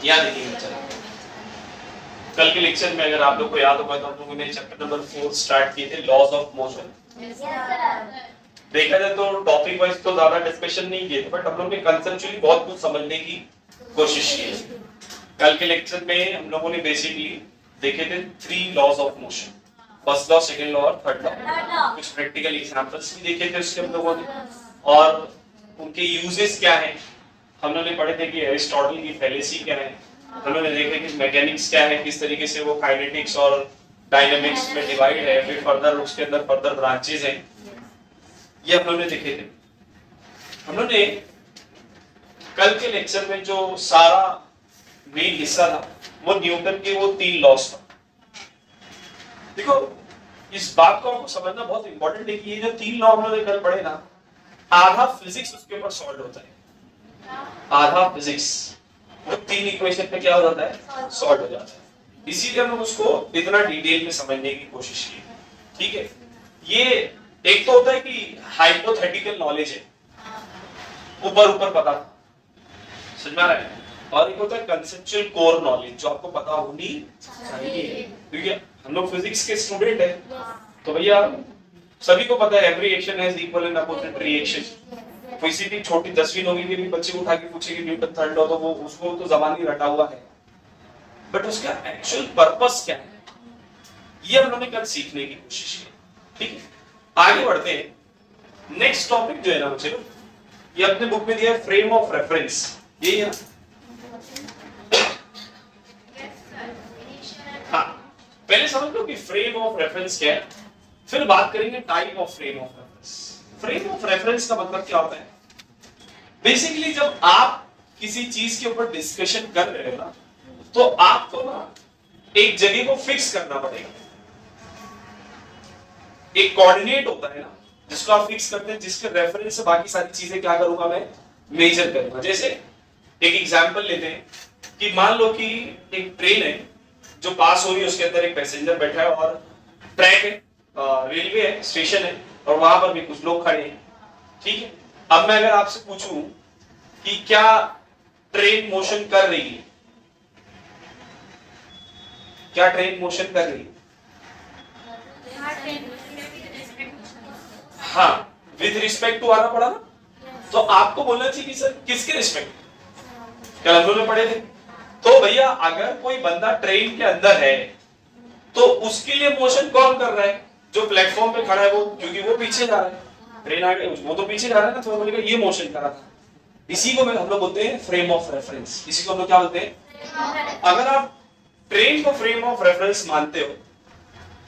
याद रखिएगा। चलो कल के लेक्चर में अगर आप लोग को याद होगा तो हम लोगों ने चैप्टर नंबर 4 स्टार्ट किए थे, लॉज ऑफ मोशन। देखा जाए तो टॉपिक वाइज तो ज्यादा डिस्कशन नहीं किए थे, बट हम लोगों ने कंसेप्चुअली बहुत कुछ समझने की कोशिश की है। कल के लेक्चर में हम लोगों ने बेसिकली देखे थे 3 laws of motion, first law, second law और थर्ड लॉ। कुछ प्रैक्टिकल एग्जांपल्स भी देखे थे उसके हम लोगों ने, और उनके यूजेस क्या हैं हम लोगों ने पढ़े थे कि एरिस्टोटल की फैलेसी क्या है, हम लोगों ने देखे कि मैकेनिक्स क्या है, किस तरीके से वो काइनेटिक्स और डायनामिक्स में डिवाइड है, फिर फर्दर उसके अंदर फर्दर ब्रांचेस हैं, ये हम लोगों ने देखे थे। हम लोगों ने कल के लेक्चर में जो सारा मेन हिस्सा था वो न्यूटन के वो 3 लॉस था। देखो इस बात को आपको समझना बहुत इंपॉर्टेंट है कि ये जो 3 लॉ हम लोगों ने कल पढ़े ना, आधा फिजिक्स उसके ऊपर सॉल्व होता है, आधा फिजिक्स वो 3 इक्वेशन पे क्या हो जाता है, सॉल्व हो जाता है। इसीलिए हम लोग उसको इतना डिटेल में समझने की कोशिश की। ठीक है, ये एक तो होता है कि हाइपोथेटिकल नॉलेज है, ऊपर ऊपर पता समझ में आ रहा है, और एक होता है कंसेप्चुअल कोर नॉलेज जो आपको पता होनी चाहिए। क्योंकि हम लोग फिजिक्स के स्टूडेंट हैं तो भैया सभी को पता है every action has equal and opposite reaction. किसी भी छोटी 10वीं 9वीं के भी बच्चे को उठा के पूछेगी न्यूटन थर्ड लॉ, तो वो उसको तो जबानी रटा हुआ है, बट उसका एक्चुअल पर्पस क्या है ये हम लोगों ने कल सीखने की कोशिश की। ठीक है, आगे बढ़ते हैं। नेक्स्ट टॉपिक जो है ना बच्चे, ये अपने बुक में दिया है फ्रेम ऑफ रेफरेंस, यही है। हाँ, पहले समझ लो कि फ्रेम ऑफ रेफरेंस क्या है, फिर बात करेंगे type of frame of reference. Frame of reference का मतलब क्या होता है? बेसिकली जब आप किसी चीज के ऊपर डिस्कशन कर रहे हो ना, तो आपको ना एक जगह को फिक्स करना पड़ेगा, एक कोऑर्डिनेट होता है ना जिसको आप फिक्स करते हैं, जिसके रेफरेंस से बाकी सारी चीजें क्या करूंगा मैं, मेजर करूंगा। जैसे एक एग्जांपल लेते हैं कि मान लो कि एक ट्रेन है जो पास हो रही है, उसके अंदर एक पैसेंजर बैठा है और ट्रैक है, रेलवे है, स्टेशन है, और वहां पर भी कुछ लोग खड़े हैं। ठीक है, अब मैं अगर आपसे पूछूं कि क्या ट्रेन मोशन कर रही है, क्या ट्रेन मोशन कर रही है? हाँ, विद रिस्पेक्ट टू आना पड़ा ना, तो आपको बोलना चाहिए कि सर किसके रिस्पेक्ट, कल हम लोग ने पढ़े थे। तो भैया अगर कोई बंदा ट्रेन के अंदर है तो उसके लिए मोशन कौन कर रहा है? जो प्लेटफॉर्म पे खड़ा है वो, क्योंकि वो पीछे जा रहा है, ट्रेन आगे वो तो पीछे जा रहा है ना, तो बोलेगा ये मोशन कर रहा था। इसी को हम लोग बोलते हैं फ्रेम ऑफ रेफरेंस। इसी को हम लोग क्या बोलते हैं? अगर आप ट्रेन को फ्रेम ऑफ रेफरेंस मानते हो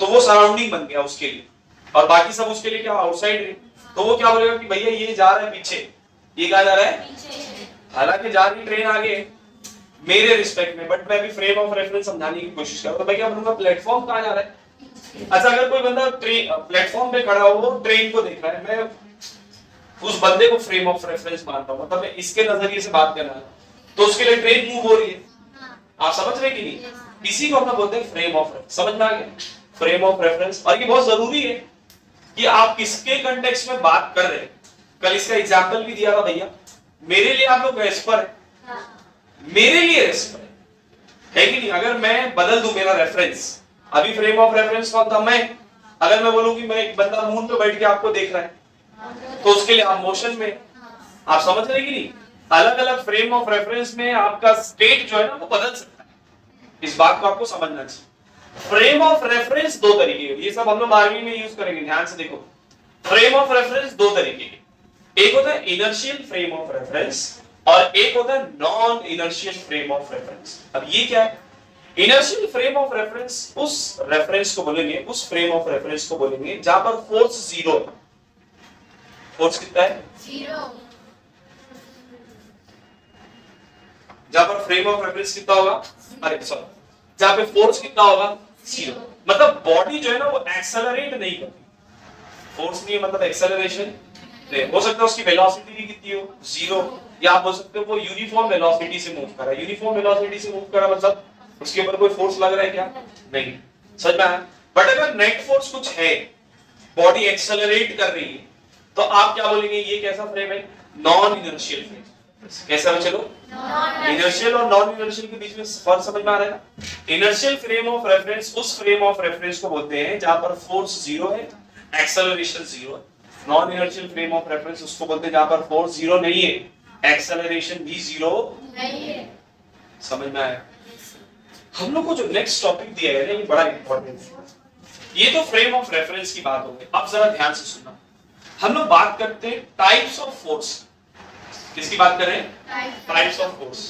तो वो सराउंडिंग बन गया उसके लिए, और बाकी सब उसके लिए क्या, आउटसाइड है। तो वो क्या बोलेगा कि भैया ये जा रहा है पीछे, ये कहाँ जा रहा है, हालांकि जा रही ट्रेन आगे मेरे रिस्पेक्ट में, बट मैं अभी फ्रेम ऑफ रेफरेंस समझाने की कोशिश कर रहा हूं। तो मैं क्या बोलूंगा, प्लेटफॉर्म कहाँ जा रहा है। अच्छा, अगर कोई बंदा प्लेटफॉर्म पे खड़ा हो, ट्रेन को देख रहा है, मैं उस बंदे को फ्रेम ऑफ रेफरेंस मानता हूं, मतलब मैं इसके नजरिए से बात कर रहा हूं, तो उसके लिए ट्रेन मूव हो रही है। आप समझ रहे कि नहीं? इसी को हम लोग बोलते हैं फ्रेम ऑफ रेफरेंस। समझ में आ गया? Frame of reference. और ये बहुत जरूरी है कि आप किसके कंटेक्स्ट में बात कर रहे हैं। कल इसका एग्जांपल भी दिया था भैया, मेरे लिए आप लोग रेस्पर है, मेरे लिए रेस्पर है कि नहीं? अगर मैं बदल दूं मेरा रेफरेंस, अभी फ्रेम ऑफ रेफरेंस कौन था, मैं। अगर मैं बोलूं कि मैं एक बंदा मून पे बैठ के आपको देख रहा है, तो उसके लिए आप मोशन में। आप समझ रहे कि नहीं? अलग अलग फ्रेम ऑफ रेफरेंस में आपका स्टेट जो है ना वो बदल सकता है। इस बात को आपको समझना चाहिए। फ्रेम ऑफ रेफरेंस 2 तरीके के, ये सब हम लोग आर्मी में यूज करेंगे, ध्यान से देखो। फ्रेम ऑफ रेफरेंस 2 तरीके के, एक होता है इनर्शियल फ्रेम ऑफ रेफरेंस और एक होता है non inertial frame of reference. अब ये क्या है? इनर्शियल फ्रेम ऑफ रेफरेंस उस रेफरेंस को बोलेंगे, उस फ्रेम ऑफ रेफरेंस को बोलेंगे जहां पर फोर्स 0 है। फोर्स कितना है? 0। जहां पर फ्रेम ऑफ रेफरेंस कितना होगा, अरे सॉरी, जहां पे फोर्स कितना होगा, 0। मतलब बॉडी जो है ना वो एक्सेलरेट नहीं करती, फोर्स नहीं है मतलब एक्सेलरेशन नहीं। हो सकता है उसकी वेलोसिटी भी कितनी हो, 0, या आप बोल सकते हो वो यूनिफॉर्म वेलोसिटी से मूव कर रहा है। यूनिफॉर्म वेलोसिटी से मूव कर रहा मतलब उसके ऊपर कोई फोर्स लग रहा है क्या? नहीं। समझ में आया? बट अगर नेट फोर्स कुछ है, बॉडी एक्सेलरेट कर रही है, तो आप क्या बोलेंगे, ये कैसा फ्रेम है? Non inertial frame. कैसा है चलो, इनर्शियल और नॉन इनर्शियल के बीच में फर्क समझ में आ रहा है ना। इनर्शियल फ्रेम ऑफ रेफरेंस उस फ्रेम ऑफ रेफरेंस को बोलते हैं जहां पर फोर्स जीरो है, एक्सेलरेशन जीरो है। Non inertial frame of reference उसको बोलते हैं जहां पर फोर्स जीरो नहीं है, एक्सेलरेशन भी जीरो नहीं है। समझ में आया? हम लोग को जो नेक्स्ट टॉपिक दिया है ना ये बड़ा इंपॉर्टेंट है। ये तो फ्रेम ऑफ रेफरेंस की बात हो गई। अब जरा ध्यान से सुनना, हम लोग बात करते हैं टाइप्स ऑफ फोर्स। किसकी बात कर रहे हैं? Types of force.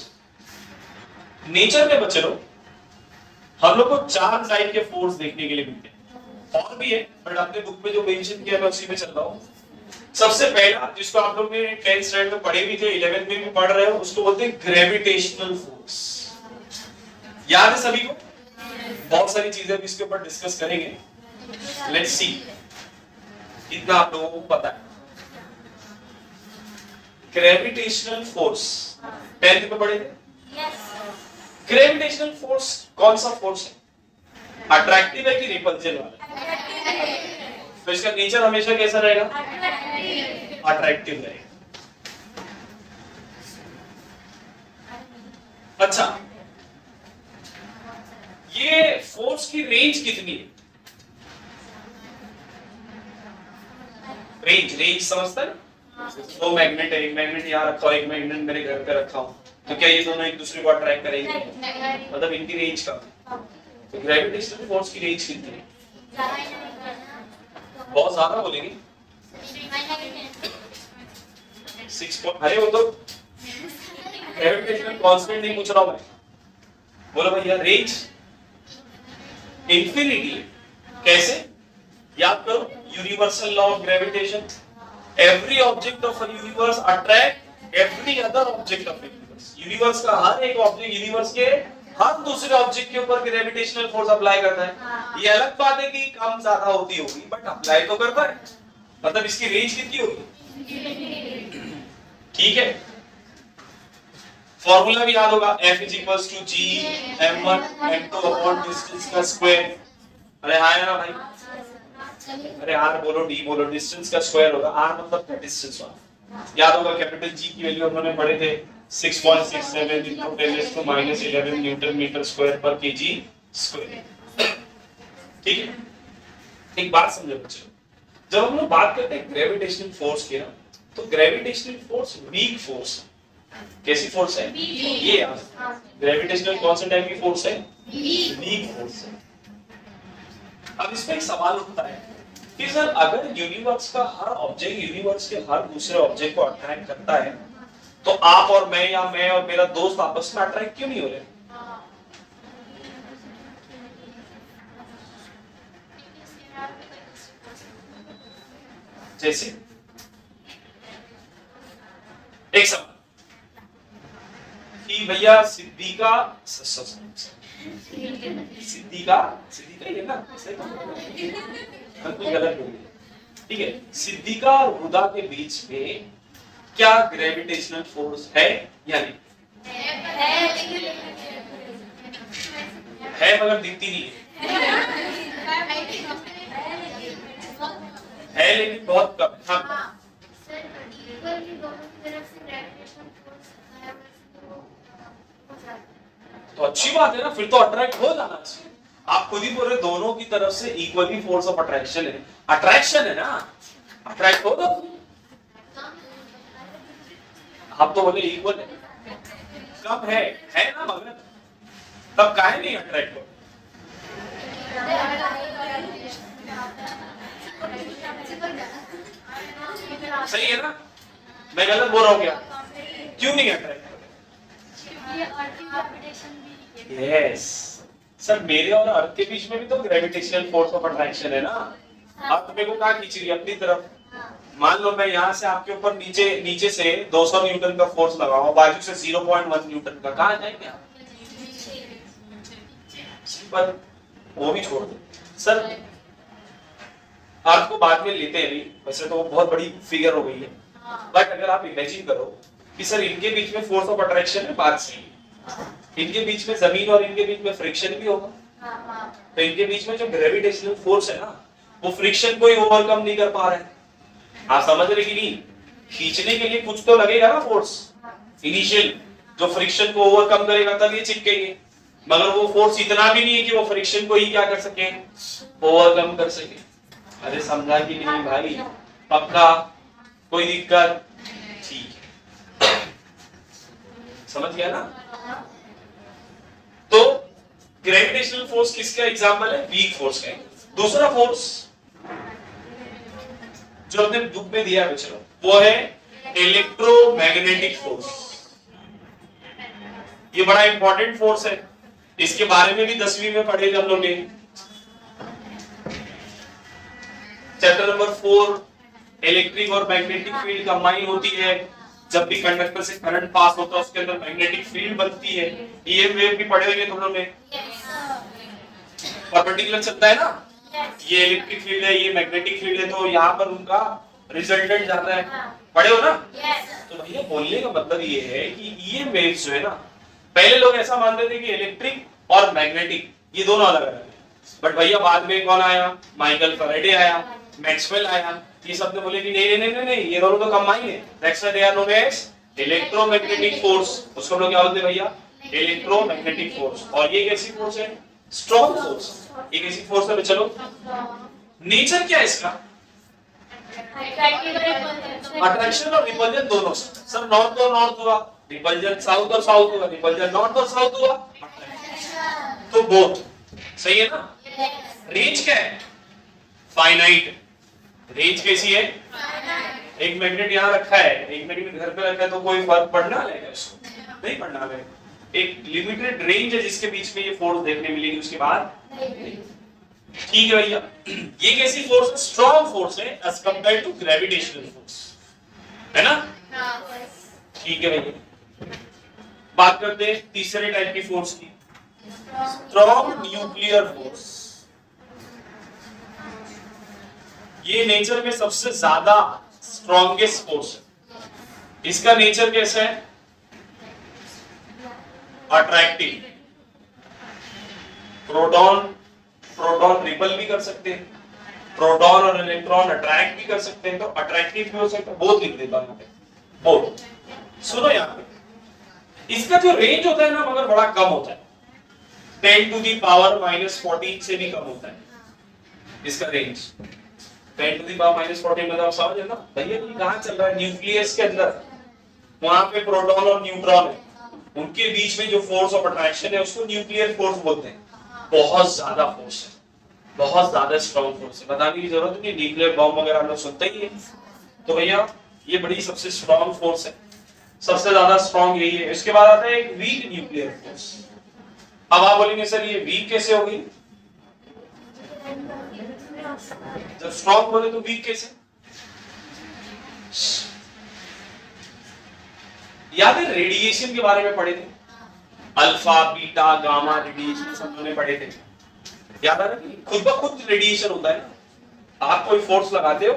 नेचर में बच्चों हम लोग को 4 टाइप के फोर्स देखने के लिए मिलते हैं, और भी है बट अपने बुक में जो मेंशन किया मैं उसी में चल रहा हूं। सबसे पहला जिसको आप लोग ने 10th स्टैंडर्ड में पढ़े भी थे, 11th में भी पढ़ रहे हो, उसको बोलते हैं ग्रेविटेशनल फोर्स। याद है सभी को? बहुत सारी चीजें भी इसके ऊपर डिस्कस करेंगे। लेट्स सी, इतना आप लोगों को पता है। ग्रेविटेशनल फोर्स 10th में पढ़े थे। ग्रेविटेशनल फोर्स कौन सा फोर्स है? अट्रैक्टिव है कि रिपल्सिव वाला? तो इसका नेचर हमेशा कैसा रहेगा? अट्रैक्टिव रहेगा। अच्छा, ये फोर्स की रेंज कितनी है? रेंज समझता है? दो मैग्नेट है, एक मैग्नेट यहाँ रखा हो, एक मैग्नेट मेरे घर पे रखा हो, तो क्या ये दोनों एक दूसरे को अट्रैक्ट करेंगे? मतलब इनकी रेंज कम है। तो ग्रेविटेशनल फोर्स की रेंज कितनी है? बहुत ज्यादा बोलेंगे 6 अरे वो तो ग्रेविटेशनल कांस्टेंट नहीं पूछ रहा हूं मैं। बोलो भैया, रेंज इंफिनिटी। कैसे? याद करो, universal law of gravitation. Every object of a universe attract every other object of universe. Universe का हर एक ऑब्जेक्ट यूनिवर्स के हर दूसरे ऑब्जेक्ट के ऊपर ग्रेविटेशनल फोर्स अप्लाई करता है। ये अलग बात है कि कम ज्यादा होती होगी बट अप्लाई तो करता है। मतलब इसकी रेंज कितनी होगी? ठीक है, फॉर्मूला भी याद होगा, F = G m1 m2 upon distance का स्क्वायर। अरे हाँ ना भाई, अरे r बोलो d बोलो, डिस्टेंस का स्क्वायर होगा। r मतलब डिस्टेंस वाला। याद होगा कैपिटल G की वैल्यू हमने पढ़े थे 6.67 × 10⁻11 न्यूटन मीटर स्क्वायर पर kg स्क्वायर। ठीक है, एक बात समझो बच्चों, जब हम लोग बात करते हैं ग्रेविटेशनल फोर्स की ना, तो ग्रेविटेशनल फोर्स वीक फोर्स है। कैसी फोर्स है? ये ग्रेविटेशनल कौन से टाइप की फोर्स है? वीक फोर्स है। अब इसमें एक सवाल उठता है कि सर अगर यूनिवर्स का हर ऑब्जेक्ट यूनिवर्स के हर दूसरे ऑब्जेक्ट को अट्रैक्ट करता है, तो आप और मैं या मैं और मेरा दोस्त आपस में अट्रैक्ट क्यों नहीं हो रहे? जैसे एक सवाल कि भैया सिद्दीका ये ना गलत हो गया। ठीक है, सिद्दीका और हुदा के बीच में क्या ग्रेविटेशनल फोर्स है या नहीं? है मगर दिखती नहीं है लेकिन बहुत कम। हाँ तो अच्छी बात है ना, फिर तो अट्रैक्ट हो जाना चाहिए। आप खुद ही बोल रहे दोनों की तरफ से इक्वली फोर्स ऑफ अट्रैक्शन है। अट्रैक्शन है ना, अट्रैक्ट हो तो आप तो बोले इक्वल है, कम है ना, मगर तब काहे नहीं अट्रैक्ट हो? सही है ना? मैं गलत बोल रहा हूँ क्या? क्यों नहीं अट्रैक्ट? यस सर, मेरे और अर्थ के बीच में भी तो ग्रेविटेशनल फोर्स ऑफ अट्रैक्शन है ना। अर्थ मेरे को कहाँ खींच रही है? अपनी तरफ। मान लो मैं यहाँ से आपके ऊपर नीचे से 200 न्यूटन का फोर्स लगाऊं, बाजू से 0.1 न्यूटन का, कहाँ जाएंगे आप? पर वो भी छोड़ दो सर, अर्थ को बाद में लेते हैं भी, वैसे तो बहुत बड़ी फिगर हो गई है, बट अगर आप इमेजिन करो कि सर इनके बीच में फोर्स ऑफ अट्रैक्शन है, बात सही है, इनके बीच में जमीन और इनके बीच में फ्रिक्शन भी होगा, तो इनके बीच में जो ग्रेविटेशनल फोर्स है ना, वो फ्रिक्शन को ही ओवरकम नहीं कर पा रहे हैं। आप समझ रहे कि नहीं? खींचने के लिए कुछ तो लगेगा ना फोर्स, इनिशियल जो फ्रिक्शन को ओवरकम करेगा तब ये चिपकेंगे, मगर वो फोर्स इतना भी नहीं है कि वो फ्रिक्शन को ही क्या कर सके, ओवरकम कर सके। अरे समझा कि नहीं भाई? पक्का? कोई दिक्कत? ठीक है, समझ गया ना? तो ग्रेविटेशनल फोर्स किसका एग्जांपल है? वीक फोर्स का। दूसरा फोर्स जो अपने बुक में दिया है चलो, वो है इलेक्ट्रोमैग्नेटिक फोर्स। ये बड़ा इंपॉर्टेंट फोर्स है, इसके बारे में भी 10वीं में पढ़े हम लोग ने, चैप्टर नंबर 4। इलेक्ट्रिक और मैग्नेटिक फील्ड कंबाइन होती है, जब भी कंडक्टर से करंट पास होता है उसके अंदर मैग्नेटिक फील्ड बनती है। ईएम वेव भी पढ़े होंगे तुम लोग ने, परपेंडिकुलर चलता है ना, ये इलेक्ट्रिक फील्ड है, ये मैग्नेटिक फील्ड है, तो यहाँ पर उनका रिजल्टेंट जाता है, पढ़े हो ना? तो भैया बोलने का मतलब ये है कि ईएम वेव्स जो है ना, पहले लोग ऐसा मानते थे कि इलेक्ट्रिक और मैग्नेटिक ये दोनों अलग अलग है, बट भैया बाद में कौन आया? माइकल फैराडे आया, मैक्सवेल आया, ये सब ने बोले कि नहीं नहीं नहीं नहीं, ये दोनों तो कंबाइन है, that's why they are known as electromagnetic force. उसको हम लोग क्या बोलते हैं भैया? Electromagnetic force. और ये कैसी फोर्स है? Strong force. ये कैसी फोर्स है? चलो, नेचर क्या है इसका? अट्रैक्शन और रिपल्जन दोनों। सर नॉर्थ और नॉर्थ हुआ, रिपल्जन साउथ और साउथ हुआ, रिपल्जन नॉर्थ और साउथ हुआ, तो बोथ। सही है ना? रेंज क्या है? फाइनाइट। रेंज कैसी है? एक मैग्नेट यहाँ रखा है, एक मैग्नेट घर पे रखा है, तो कोई फर्क पड़ना लगेगा उसको? नहीं पड़ना लगेगा। एक लिमिटेड रेंज है जिसके बीच में ये फोर्स देखने मिलेगी, उसके बाद नहीं। ठीक है भैया, ये कैसी फोर्स? स्ट्रॉन्ग फोर्स है as compare to gravitational force, है ना? ठीक है भैया, बात करते हैं तीसरे टाइप की फोर्स की, स्ट्रॉन्ग न्यूक्लियर फोर्स। ये नेचर में सबसे ज्यादा स्ट्रॉन्गेस्ट फोर्स है। इसका नेचर कैसा है? अट्रैक्टिव। प्रोटॉन प्रोटॉन रिपल भी कर सकते हैं, प्रोटॉन और इलेक्ट्रॉन अट्रैक्ट भी कर सकते हैं, तो अट्रैक्टिव भी हो सकता है। बहुत लिख देता हूं, बहुत। सुनो यहाँ पे, इसका जो रेंज होता है ना मगर बड़ा कम होता है, 10 टू दी पावर -14 से भी कम होता है इसका रेंज। 10 टू दी पावर -14 मतलब समझ है ना भैया? ये कहाँ चल रहा है? न्यूक्लियस के अंदर, वहां पे प्रोटॉन और न्यूट्रॉन है, उनके बीच में जो फोर्स ऑफ अट्रैक्शन है उसको न्यूक्लियर फोर्स बोलते हैं। बहुत ज्यादा फोर्स है, बहुत ज्यादा स्ट्रॉन्ग फोर्स है, बताने की जरूरत नहीं, न्यूक्लियर बॉम्ब वगैरह हम लोग सुनते ही है। तो भैया ये बड़ी सबसे स्ट्रॉन्ग फोर्स है, सबसे ज्यादा स्ट्रॉन्ग यही है। इसके बाद आता है एक वीक न्यूक्लियर फोर्स। अब आप बोलेंगे सर ये वीक कैसे होगी? जब स्ट्रॉन्ग बोले तो वीक कैसे? याद है रेडिएशन के बारे में पढ़े थे, अल्फा बीटा गामा रेडिएशन सब लोगों ने पढ़े थे, याद आ रहा है? खुद ब खुद रेडिएशन होता है ना, आप कोई फोर्स लगाते हो,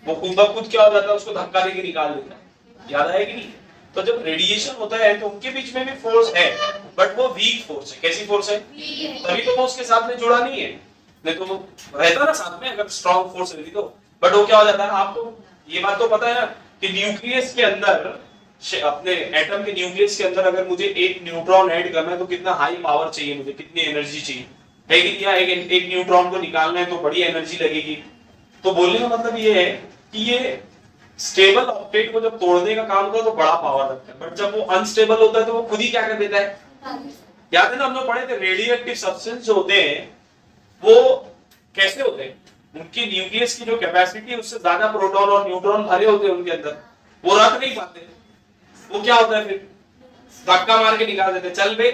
वो खुद ब खुद क्या हो जाता है, उसको धक्का देके निकाल देता है, याद आया कि नहीं? तो जब रेडिएशन होता है तो उनके बीच में भी फोर्स है, बट वो वीक फोर्स है। कैसी फोर्स है? तभी तो वो उसके साथ में जुड़ा नहीं है, नहीं तो वो रहता ना साथ में अगर स्ट्रॉन्ग फोर्स रहती तो। बट वो क्या हो जाता है, आपको ये बात तो पता है ना कि न्यूक्लियस के अंदर, अपने एटम के न्यूक्लियस के अंदर अगर मुझे एक न्यूट्रॉन ऐड करना है तो कितना हाई पावर चाहिए मुझे, कितनी एनर्जी चाहिए, है कि नहीं? एक न्यूट्रॉन को निकालना है तो बड़ी एनर्जी लगेगी। तो बोलने का मतलब ये है कि ये स्टेबल ऑब्जेक्ट को जब तोड़ने का काम करो तो बड़ा पावर लगता है, बट जब वो अनस्टेबल होता है तो वो खुद ही क्या कर देता है। याद है ना, हम लोग पढ़े थे रेडियोएक्टिव सब्सटेंस जो होते हैं वो कैसे होते हैं, उनकी न्यूक्लियस की जो कैपेसिटी है उससे ज्यादा प्रोटॉन और न्यूट्रॉन भरे होते हैं उनके अंदर, वो रख नहीं पाते। वो क्या होता है, फिर धक्का मार के निकाल देते, चल बे,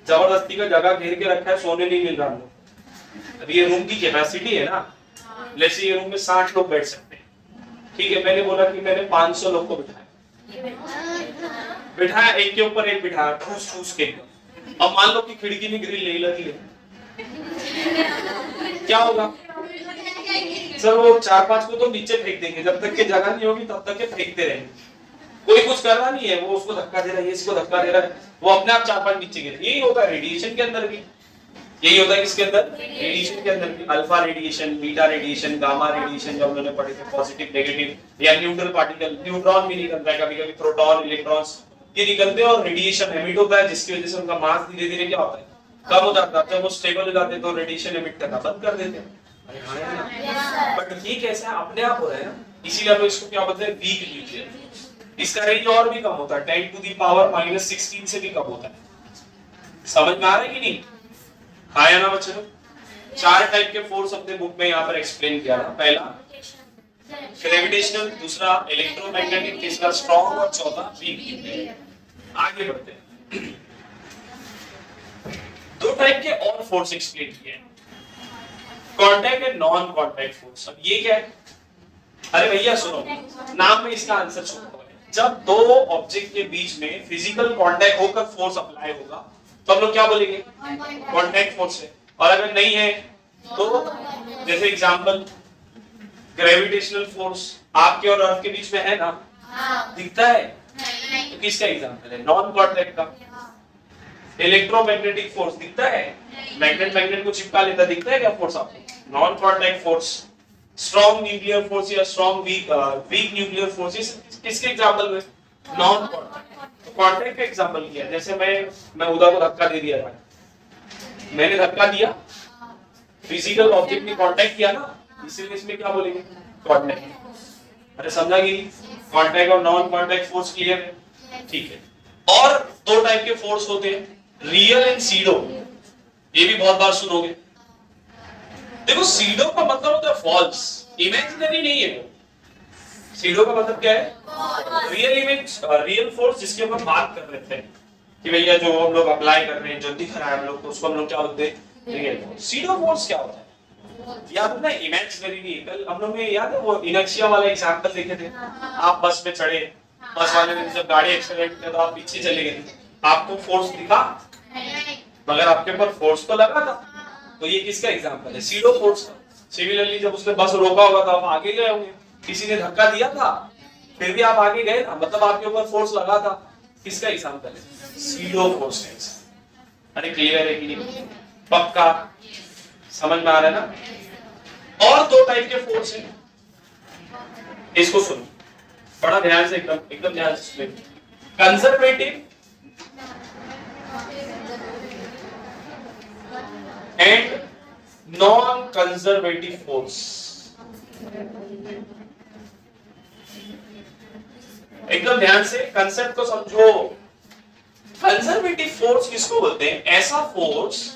जबरदस्ती का जगह घेर के रखा है, सोने नहीं मिल रहा हम लोग। अब ये रूम की कैपेसिटी है ना, जैसे ये रूम में 60 लोग बैठ सकते हैं, ठीक है? मैंने बोला कि मैंने 500 लोग को बिठाया, एक के ऊपर एक बिठाया, ठूस ठूस के। अब मान लो कि खिड़की में ग्रिल नहीं लगी है, क्या होगा? सर वो 4-5 को तो नीचे फेंक देंगे, जब तक के जगह नहीं होगी तब तक के फेंकते रहेंगे। कोई कुछ कर रहा नहीं है, वो उसको धक्का दे रहा है, इसको धक्का दे रहा है, वो अपने आप 4-5 नीचे गिरे। यही होता है रेडिएशन के अंदर भी, यही होता है किसके अंदर? रेडिएशन के अंदर भी। Alpha radiation, beta radiation, gamma radiation जो हम लोगों ने पढ़े थे, पॉजिटिव नेगेटिव या न्यूट्रल पार्टिकल, न्यूट्रॉन भी निकलता है कभी-कभी, प्रोटॉन इलेक्ट्रॉन्स ये निकलते हैं और रेडिएशन एमिट होता है, जिसकी वजह से उनका मास धीरे धीरे क्या होता है, कम हो जाता है। जब वो स्टेबल हो जाते हैं तो रेडिएशन एमिट करना बंद कर देते हैं। बट ये कैसा है, अपने आप हो रहा है ना, इसीलिए हम इसको क्या बोलते हैं, वीक न्यूक्लियर। इसका रेंज और भी कम होता है, 10 टू द पावर -16 से भी कम होता है। समझ में आ रहा है कि नहीं? हाँ या ना बच्चों? 4 टाइप के फोर्स अपने बुक में यहाँ पर एक्सप्लेन किया था। पहला ग्रेविटेशनल, दूसरा इलेक्ट्रोमैग्नेटिक, तीसरा स्ट्रॉन्ग और चौथा वीक। आगे बढ़ते हैं। 2 टाइप के और फोर्स एक्सप्लेन किए हैं, contact and non contact force. अब ये क्या है? अरे भैया सुनो, नाम में इसका आंसर छुपा है। जब 2 ऑब्जेक्ट के बीच में फिजिकल कांटेक्ट होकर फोर्स अप्लाई होगा तो हम लोग क्या बोलेंगे, कांटेक्ट फोर्स है। और अगर नहीं है तो, जैसे एग्जांपल ग्रेविटेशनल फोर्स आपके और अर्थ के बीच में है ना, दिखता है, तो किसका एग्जांपल है, नॉन कांटेक्ट का। इलेक्ट्रोमैग्नेटिक फोर्स दिखता है, मैग्नेट को चिपका लेता, दिखता है क्या फोर्स आपको, non contact force. Strong nuclear force या स्ट्रॉन्ग वीक न्यूक्लियर फोर्सेस किसके एग्जांपल में, नॉन कांटेक्ट। कांटेक्ट का एग्जांपल किया, जैसे मैं उदा को धक्का दे दिया था, मैंने धक्का दिया, फिजिकल ऑब्जेक्ट ने कांटेक्ट किया ना, इसीलिए इसमें क्या बोलेंगे, कांटेक्ट। अरे समझा कि कांटेक्ट और नॉन कांटेक्ट फोर्स क्लियर है? ठीक है। और 2 टाइप के फोर्स होते हैं, रियल एंड सीडो। ये भी बहुत बार सुनोगे। देखो सीडो का मतलब होता है फॉल्स, इमेजिनरी नहीं है वो। सीडो का मतलब क्या है, रियल फोर्स, जिसके ऊपर बात कर रहे थे कि भैया जो हम लोग अप्लाई कर रहे हैं, जो दिख रहा है हम लोग को, उसको हम लोग क्या बोलते हैं, रियल फोर्स। सीडो फोर्स क्या होता है, याद है, इमेजिनरी नहीं। कल हम लोग ने याद है वो इनर्शिया वाला एग्जांपल देखे थे, आप बस में चढ़े, बस वाले ने जब गाड़ी एक्सीलेरेट किया तो आप पीछे चले गए, आपको फोर्स दिखा मगर आपके ऊपर फोर्स तो लगा था, तो ये किसका एग्जांपल है, सीडो फोर्स का। सिमिलरली जब उसने बस रोका होगा तो आप आगे गए होंगे, किसी ने धक्का दिया था फिर भी आप आगे गए ना, मतलब आपके ऊपर फोर्स लगा था, किसका एग्जांपल है, सीडो फोर्स का। अरे क्लियर है कि नहीं, पक्का समझ में आ रहा है ना? और 2 टाइप के फोर्स हैं, इसको सुनो बड़ा ध्यान से, एकदम ध्यान से सुनो। Conservative and non conservative force. एकदम ध्यान से कंसेप्ट को समझो। कंजर्वेटिव फोर्स किसको बोलते हैं, ऐसा फोर्स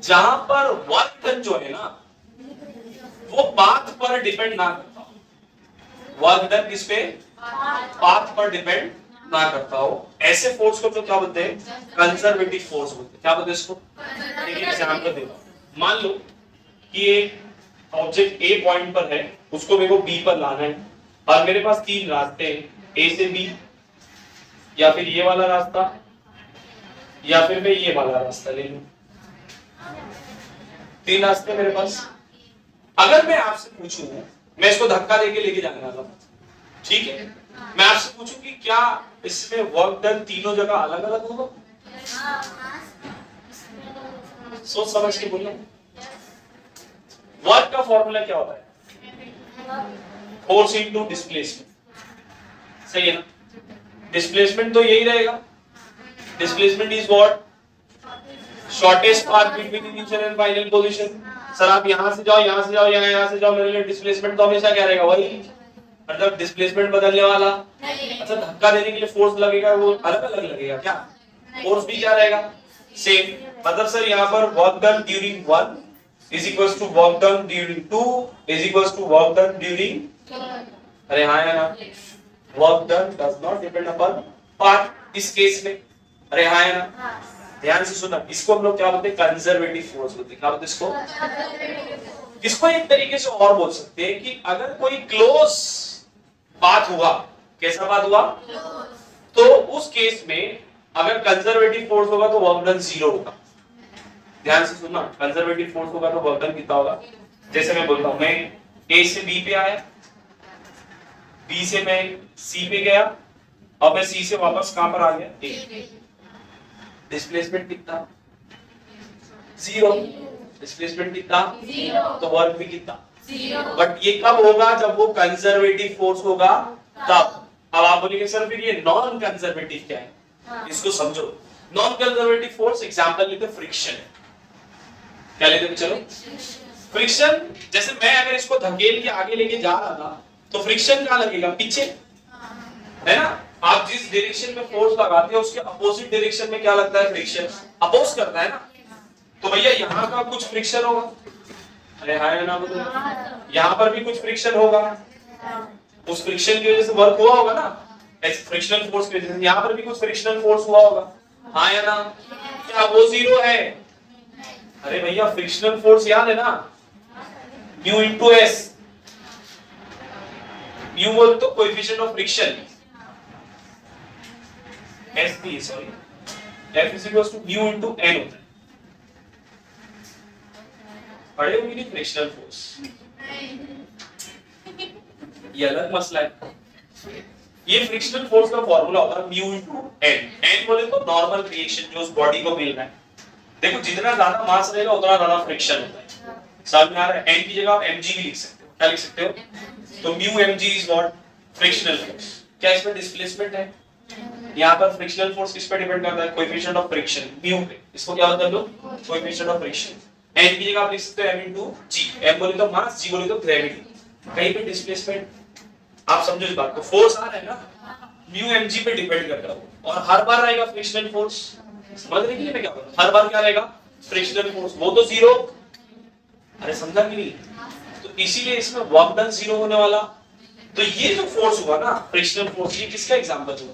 जहां पर वर्क डन जो है ना, वो पाथ पर डिपेंड ना करता हो। वर्क डन किस पे, पाथ पर डिपेंड ना करता हो, ऐसे फोर्स को तो क्या बोलते हैं, कंजर्वेटिव फोर्स बोलते हैं। क्या बोलते हैं इसको, एक एग्जांपल देता हूं। मान लो कि एक ऑब्जेक्ट ए पॉइंट पर है, उसको मेरे को बी पर लाना है, और मेरे पास 3 रास्ते हैं, ए से बी, या फिर ये वाला रास्ता, या फिर मैं ये वाला रास्ता ले लूं। 3 रास्ते मेरे पास। अगर मैं आपसे पूछूं, मैं इसको धक्का देके लेके जाने वाला हूं, ठीक है, मैं आपसे पूछूं कि क्या इसमें वर्क डन तीनों जगह अलग अलग होगा, सोच समझ के बोलिए। वर्क का फॉर्मूला क्या होता है, फोर्स इनटू डिस्प्लेसमेंट, सही है ना? डिस्प्लेसमेंट तो यही रहेगा, displacement is what, shortest path between initial and final position. Sir आप यहां से जाओ, यहां से जाओ, यहां से जाओ, मेरे लिए डिस्प्लेसमेंट तो हमेशा क्या रहेगा, वही, मतलब डिस्प्लेसमेंट बदलने वाला। अच्छा धक्का देने के लिए फोर्स लगेगा, वो अलग अलग लगेगा क्या, फोर्स भी क्या रहेगा, सेम। मतलब सर यहाँ पर work done during 1 is equals to work done during 2 is equals to work done during, अरे हाँ या ना, work done does not depend upon path इस केस में, अरे हाँ या ना? ध्यान से सुनना, इसको हम लोग क्या बोलते हैं, कंजर्वेटिव फोर्स बोलते हैं। क्या बोलते हैं इसको? इसको एक तरीके से और बोल सकते हैं कि अगर कोई क्लोज पाथ हुआ, कैसा पाथ हुआ, तो उस केस में अगर कंजर्वेटिव फोर्स होगा तो वर्क डन 0 होगा। ध्यान से सुनना, कंजर्वेटिव फोर्स होगा तो वर्क डन कितना होगा, जैसे मैं बोलता हूं, मैं ए से बी पे आया, बी से मैं सी पे गया, और मैं सी से वापस कहां पर आ गया, ए। डिस्प्लेसमेंट कितना, 0। डिस्प्लेसमेंट कितना, 0। तो वर्क भी कितना, 0। बट ये कब होगा, जब वो कंजर्वेटिव फोर्स होगा तब। अब आप बोलेंगे सर फिर ये नॉन कंजर्वेटिव क्या है, इसको समझो। नॉन कंजर्वेटिव फोर्स एग्जांपल लेते फ्रिक्शन। क्या लेते हैं चलो? फ्रिक्शन। जैसे मैं अगर इसको धकेल के आगे लेके जा रहा था तो फ्रिक्शन कहां लगेगा? पीछे, है ना? आप जिस डायरेक्शन में फोर्स लगाते हो उसके अपोजिट डायरेक्शन में क्या लगता है? फ्रिक्शन अपोज करता है ना। तो भैया यहाँ का कुछ फ्रिक्शन होगा, अरे हाँ ना बोलो, यहाँ पर भी कुछ फ्रिक्शन होगा, उस फ्रिक्शन की वजह से वर्क हुआ होगा ना, फ्रिक्शनल फोर्स की वजह से यहाँ पर भी कुछ फ्रिक्शनल फोर्स हुआ होगा, हाँ या ना? क्या वो जीरो है? अरे भैया फ्रिक्शनल फोर्स याद है ना, म्यू इंटू एस। म्यू बोल तो coefficient of friction, S P sorry, F is equal to mu into N होता है। पढ़े होंगे नहीं फ्रिक्शनल फोर्स? ये अलग मसला है। ये फ्रिक्शनल फोर्स का फॉर्मूला होता है म्यू इनटू एन। एन बोले तो नॉर्मल रिएक्शन जो उस बॉडी को मिल रहा है। देखो जितना ज्यादा मास रहेगा उतना ज्यादा फ्रिक्शन होता है। समझ में आ रहा है? एन की जगह आप mg भी लिख सकते हो। क्या लिख सकते हो? तो mu mg is what? Frictional force. क्या इसमें डिस्प्लेसमेंट है? यहाँ पर फ्रिक्शनल फोर्स किस पे डिपेंड करता है? कोएफिशिएंट ऑफ फ्रिक्शन म्यू पे। इसको क्या बोलते हैं लोग? Coefficient of friction. एन की जगह आप लिख सकते हो m इनटू g। m बोले तो मास, g बोले तो ग्रेविटी। कहीं पे डिस्प्लेसमेंट, आप समझो इस बात को। फोर्स आ रहा है ना, म्यू mg पे डिपेंड करता है और हर बार रहेगा फ्रिक्शनल फोर्स। समझ रहे कि मैं क्या बोल रहा हूं? हर बार क्या रहेगा? Frictional force. वो तो जीरो, अरे समझा कि नहीं? तो इसीलिए इसमें वर्क डन जीरो होने वाला। तो ये जो फोर्स हुआ ना फ्रिक्शनल फोर्स, ये किसका एग्जांपल हुआ?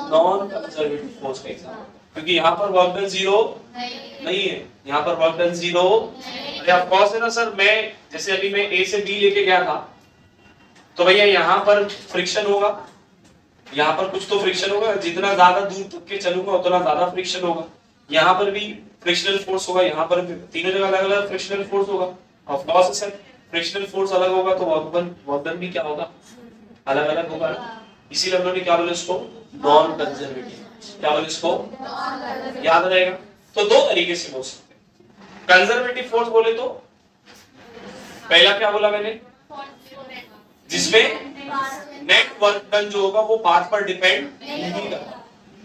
नॉन कंजर्वेटिव फोर्स का एग्जांपल। क्योंकि यहाँ पर वर्क डन जीरो नहीं है, यहाँ पर वर्क डन जीरो। अरे ऑफ कोर्स है ना सर, मैं जैसे अभी मैं ए से बी लेके गया था तो भैया यहाँ पर फ्रिक्शन होगा, यहाँ पर कुछ तो फ्रिक्शन होगा। जितना ज्यादा दूर तक के चलूंगा उतना ज्यादा फ्रिक्शन होगा। यहाँ पर भी फ्रिक्शनल फोर्स होगा, यहाँ पर भी, तीनों जगह अलग अलग फ्रिक्शनल फोर्स होगा। Of course sir, frictional force अलग होगा तो वर्क डन भी क्या होगा? अलग अलग होगा। इसीलिए हम लोगों ने क्या बोले इसको? Non conservative. क्या बोले इसको? याद रहेगा। तो दो तरीके से बोल सकते हैं। कंजर्वेटिव फोर्स बोले तो पहला क्या बोला मैंने? जिसमें नेट वर्क डन जो होगा वो पाथ पर डिपेंड नहीं करता।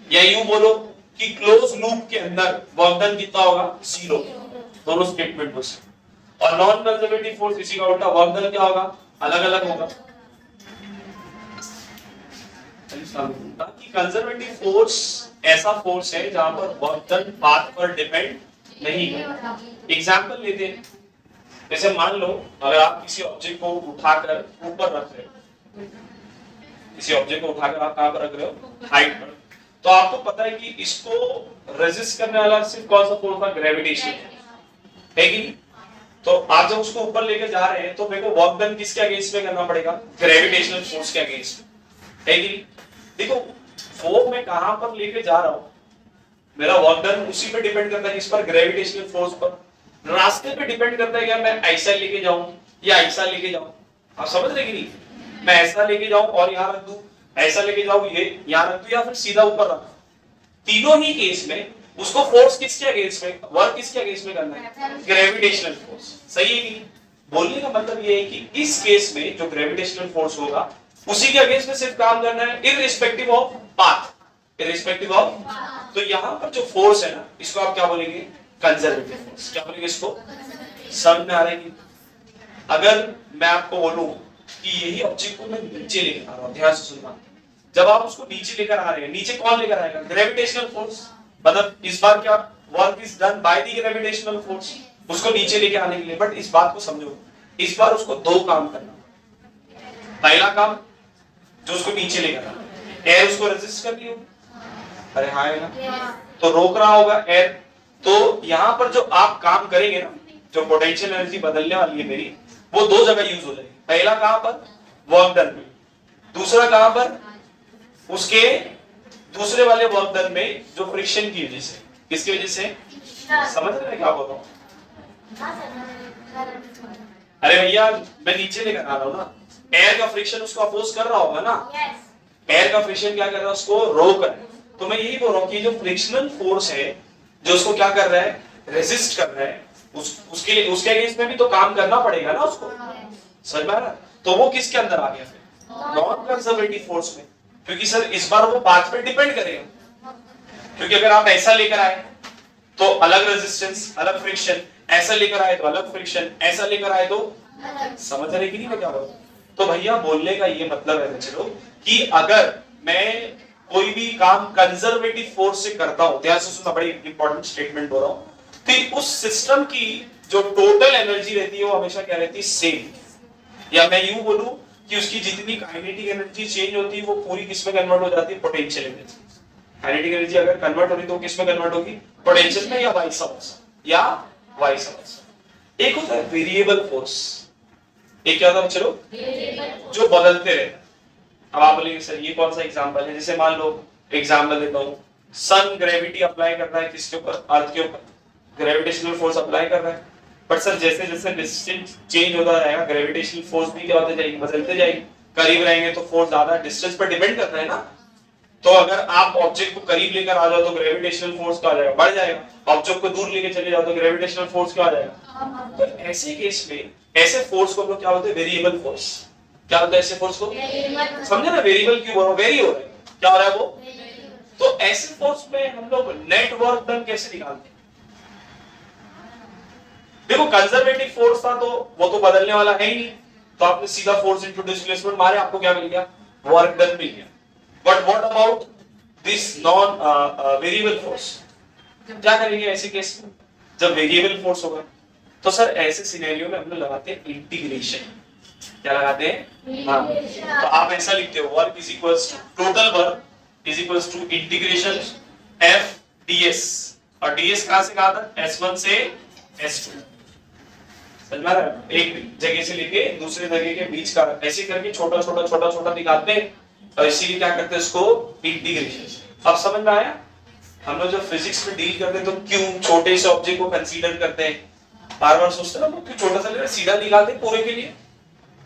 या यूं बोलो कि क्लोज लूप के अंदर वर्क डन कितना होगा? जीरो। दोनों स्टेटमेंट हो सकते। और नॉन कंजर्वेटिव फोर्स इसी का उल्टा, वर्क डन क्या होगा? अलग अलग होगा। कंजर्वेटिव फोर्स ऐसा फोर्स है जहां पर वर्क डन पाथ पर डिपेंड नहीं करता। एग्जांपल लेते हैं, जैसे मान लो अगर आप किसी ऑब्जेक्ट को उठाकर ऊपर रख रहे हो, किसी ऑब्जेक्ट को उठाकर आप कहां पर रख रहे हो? हाइट पर। तो आपको पता है कि इसको रेजिस्ट करने वाला सिर्फ कौन सा फोर्स था? ग्रेविटेशन है कि नहीं? तो आप जब उसको ऊपर लेकर जा रहे हैं तो मेरे को वर्क डन किसके अगेंस्ट में करना पड़ेगा? ग्रेविटेशनल फोर्स के अगेंस्ट में, है कि नहीं? देखो फोर्स मैं कहां पर लेके जा रहा हूं, मेरा वर्क डन उसी पे डिपेंड करता है, इस पर ग्रेविटेशनल फोर्स पर। रास्ते पे डिपेंड करता है कि मैं ऐसा लेके जाऊं या ऐसा लेके जाऊं। आप समझ रहे कि नहीं? मैं ऐसा लेके जाऊं और यहां रख दूं, ऐसा लेके जाऊं ये यहां रख दूं, या फिर सीधा ऊपर रख दूं। तीनों ही केस में उसको फोर्स किसके अगेंस्ट में, वर्क किसके अगेंस्ट में करना है? Gravitational force. सही है कि नहीं? बोलने का मतलब ये है कि इस केस में जो ग्रेविटेशनल फोर्स होगा उसी के अगेंस्ट में सिर्फ काम करना है, irrespective of path. Irrespective of, तो यहां पर जो फोर्स है ना, इसको आप क्या बोलेंगे? Conservative force. क्या बोलेंगे इसको? समझ में आ रहा है कि? अगर मैं आपको बोलूं कि यही ऑब्जेक्ट को मैं नीचे लेकर आ रहा हूं, ध्यान से सुनना। जब आप उसको नीचे लेकर आ रहे हैं, नीचे कौन लेकर आएगा? Gravitational force. मतलब इस बार क्या work is done by the gravitational force, उसको नीचे लेके आने के लिए। बट इस बात को समझो, इस बार उसको दो काम करना। पहला काम जो उसको नीचे लेकर आना, एयर उसको रेजिस्ट कर रही हो, अरे हाँ है ना, तो रोक रहा होगा एयर। तो यहां पर जो आप काम करेंगे ना, जो पोटेंशियल एनर्जी बदलने वाली है मेरी, वो दो जगह यूज हो जाएगी। पहला कहां पर? वर्क डन में। दूसरा कहां पर? उसके दूसरे वाले वर्क डन में जो फ्रिक्शन की वजह से। किसकी वजह से? समझ रहे हैं क्या बोल रहा हूं? अरे भैया मैं नीचे लेकर आ रहा हूं ना, एयर का फ्रिक्शन उसको अपोज कर रहा होगा ना। एयर का फ्रिक्शन क्या कर रहा है? उसको रोक रहा है। तो मैं यही बोल रहा हूं कि जो फ्रिक्शनल फोर्स है जो उसको क्या कर रहा है? रेजिस्ट कर रहा है, उसके अगेंस्ट में भी तो काम करना पड़ेगा ना उसको। समझ में आ रहा? तो वो किसके अंदर आ गया फिर? नॉन कंजर्वेटिव फोर्स में। क्योंकि सर इस बार वो पाथ पे डिपेंड करेगा, क्योंकि अगर आप ऐसा लेकर आए तो अलग रेजिस्टेंस, अलग फ्रिक्शन, ऐसा लेकर आए तो अलग फ्रिक्शन, ऐसा लेकर आए तो समझ रहे कि नहीं मैं क्या बोल रहा हूं? तो भैया बोलने का ये मतलब है बच्चों कि अगर मैं कोई भी काम कंजर्वेटिव फोर्स से करता हूं, ध्यान से सुनना, बड़ी इंपॉर्टेंट स्टेटमेंट बोल रहा हूं, तो उस सिस्टम की जो टोटल एनर्जी रहती है वो हमेशा क्या रहती है, सेम। या मैं यूं बोलूं कि उसकी जितनी काइनेटिक एनर्जी चेंज होती है वो पूरी किसमें कन्वर्ट हो जाती है, पोटेंशियल एनर्जी। काइनेटिक एनर्जी अगर कन्वर्ट हो रही तो किसमें कन्वर्ट होगी, पोटेंशियल में, या वाइस वर्सा, या वाइस वर्सा। एक होता है वेरिएबल फोर्स, एक क्या होता है चलो, जो बदलते रहते हैं। अब आप बोलेंगे सर ये कौन सा एग्जांपल है? जैसे मान लो एग्जांपल देता हूं, सन ग्रेविटी अप्लाई कर रहा है किसके ऊपर, अर्थ के ऊपर, ग्रेविटेशनल फोर्स अप्लाई कर रहा है। बट सर जैसे जैसे डिस्टेंस चेंज होता रहेगा ग्रेविटेशनल फोर्स भी क्या होते जाएगी, बदलते जाएगी। करीब रहेंगे तो फोर्स ज्यादा, डिस्टेंस पर डिपेंड करता है ना। तो अगर आप ऑब्जेक्ट को करीब लेकर आ जाओ तो ग्रेविटेशनल फोर्स क्या आ जाएगा, बढ़ जाएगा। ऑब्जेक्ट को दूर लेके चले जाओ तो ग्रेविटेशनल फोर्स क्या आ जाएगा। तो ऐसे केस में ऐसे फोर्स को हम लोग क्या बोलते हैं, वेरिएबल फोर्स। क्या होता है ऐसे फोर्स को, समझे ना, वेरिएबल क्यों बोल रहा हूं, वेरी हो रहा है, क्या हो रहा है वो। तो ऐसे फोर्स में हम लोग नेट वर्क डन कैसे निकालते हैं? देखो कंजर्वेटिव फोर्स था तो वो तो बदलने वाला है ही नहीं, तो आपने सीधा फोर्स इनटू डिस्प्लेसमेंट मारे, आपको क्या मिल गया, वर्क डन मिल गया। But what about this non variable force, क्या करेंगे ऐसे केस में जब वेरिएबल फोर्स होगा? तो सर ऐसे सिनेरियो में हम लोग लगाते हैं इंटीग्रेशन। क्या लगाते हैं, हाँ, तो आप ऐसा लिखते हो, work is equals to, total work is equals to integration F ds, और डीएस कहां से कहां तक, S1 से S2। समझ में आ रहा है? एक जगह से लेके दूसरे जगह के बीच का ऐसे करके छोटा छोटा छोटा छोटा निकालते हैं, और इसीलिए क्या करते हैं इसको, इंटीग्रेशन। अब समझ में आया? हम लोग जब फिजिक्स में डील करते हैं तो क्यों छोटे से ऑब्जेक्ट को कंसीडर करते हैं, बार बार सोचते हैं ना क्यों छोटा सा लेकर सीधा निकालते हैं पूरे के लिए।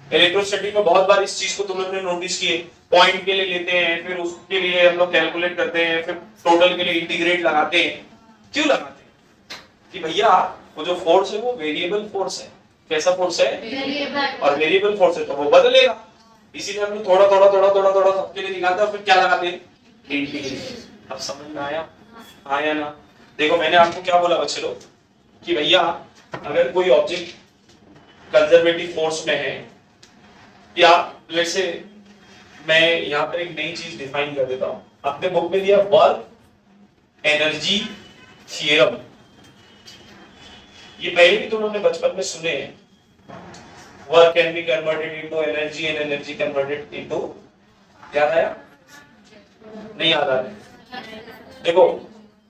इलेक्ट्रोस्टैटिक में बहुत बार इस चीज को तुम लोगों ने नोटिस किए, पॉइंट के लिए लेते हैं, फिर उसके लिए हम लोग कैलकुलेट करते हैं, फिर टोटल के लिए इंटीग्रेट लगाते हैं। क्यों लगाते हैं? कि भैया वो जो फोर्स है वो वेरिएबल फोर्स है। कैसा फोर्स है, वेरिएबल। और वेरिएबल फोर्स है तो वो बदलेगा, इसीलिए हम लोग थोड़ा थोड़ा थोड़ा थोड़ा थोड़ा सबके लिए निकालते हैं, फिर क्या लगाते हैं, इंटीग्रेशन। अब समझ में आया, आया ना? देखो मैंने आपको क्या बोला बच्चे लोग कि भैया अगर कोई ऑब्जेक्ट कंजर्वेटिव फोर्स में है, या लेट्स से मैं यहां पर एक नई चीज डिफाइन कर देता हूं, अपने बुक में दिया वर्क एनर्जी थ्योरम। ये पहले भी तुम लोगों ने बचपन में सुने हैं, work can be converted into energy and energy converted into, याद आया, नहीं याद आ रहा? देखो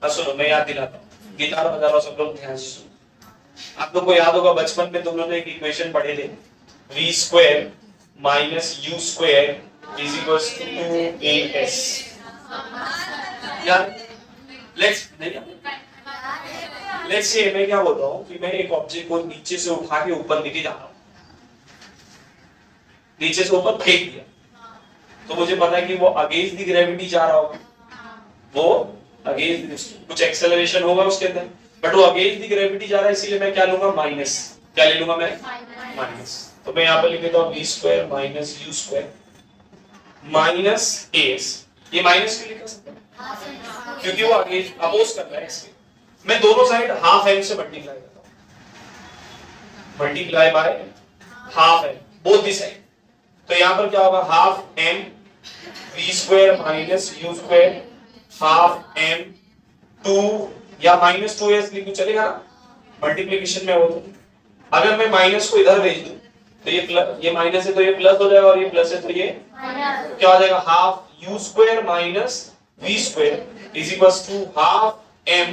सुनो मैं याद दिलाता हूं, गिटार बजा रहा हूं, सब लोग ध्यान से सुनो। आप लोग को याद होगा बचपन में तुम लोगों ने एक इक्वेशन पढ़े थे, v square minus u square is equals to 2as। यार लेट्स से मैं क्या बोल रहा हूं कि मैं एक ऑब्जेक्ट को नीचे से उठा के ऊपर लेके जा रहा हूं, नीचे से ऊपर फेंक दिया, तो मुझे पता है कि वो अगेंस्ट द ग्रेविटी जा रहा होगा, वो अगेंस्ट कुछ एक्सेलरेशन होगा उसके अंदर, बट वो अगेंस्ट द ग्रेविटी जा रहा है, इसीलिए मैं क्या लूंगा, माइनस। क्या ले लूंगा मैं, माइनस। तो मैं यहां पर लिख देता हूं v square minus u square minus as। ये माइनस क्यों लिखा सकता हूं, क्योंकि वो अगेंस्ट अपोज कर रहा है इसके। मैं दोनों साइड हाफ m से मल्टीप्लाई करता हूं, multiply by half m both the side. तो यहां पर क्या होगा, half m v square minus u square half m 2 या माइनस 2s लिखूं चलेगा ना, मल्टीप्लिकेशन में हो। तो अगर मैं माइनस को इधर भेज दूं तो ये माइनस है तो ये प्लस हो जाएगा, और ये प्लस है तो ये क्या हो जाएगा, half u square minus v square is equals to half m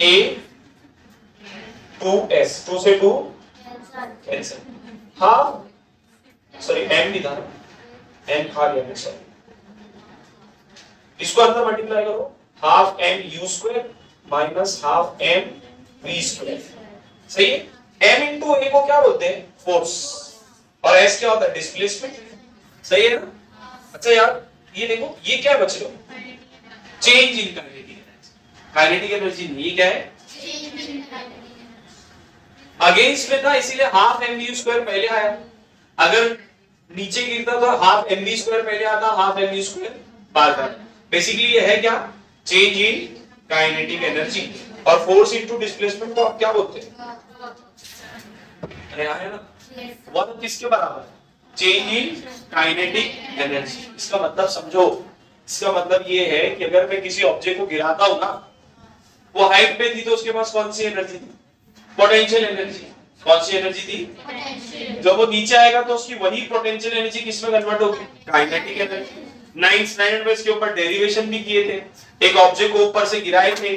a 2s, 2 से 2 कैंसिल, हाफ सॉरी m भी था, m खा लिया मैं, सॉरी। इसको अंदर मल्टीप्लाई करो, half m u square minus half m v square, सही है। m इंटू a को क्या बोलते हैं, फोर्स, और s क्या होता है, डिस्प्लेसमेंट, सही है ना। अच्छा यार ये देखो ये क्या है बच्चों, चेंज इन काइनेटिक एनर्जी, ये क्या है, अगेंस्ट में था इसीलिए हाफ m v स्क्वायर पहले आया, अगर नीचे गिरता तो हाफ m v स्क्वायर पहले आता, हाफ m v स्क्वायर बाद में। बेसिकली ये है क्या, चेंज इन काइनेटिक एनर्जी। और फोर्स इनटू डिस्प्लेसमेंट को आप क्या बोलते हैं, अरे आया ना, वर्क किसके बराबर है, चेंज इन काइनेटिक एनर्जी। इसका मतलब समझो, इसका मतलब ये है कि अगर मैं किसी ऑब्जेक्ट को गिराता हूं ना, वो हाइट पे थी तो उसके पास कौन सी एनर्जी थी, पोटेंशियल एनर्जी। कौन सी एनर्जी थी, जब वो नीचे आएगा तो उसकी वही पोटेंशियल एनर्जी किसमें कन्वर्ट होगी, काइनेटिक एनर्जी। 9th स्टैंडर्ड में इसके ऊपर डेरिवेशन भी किए थे। एक ऑब्जेक्ट को ऊपर से गिराए थे,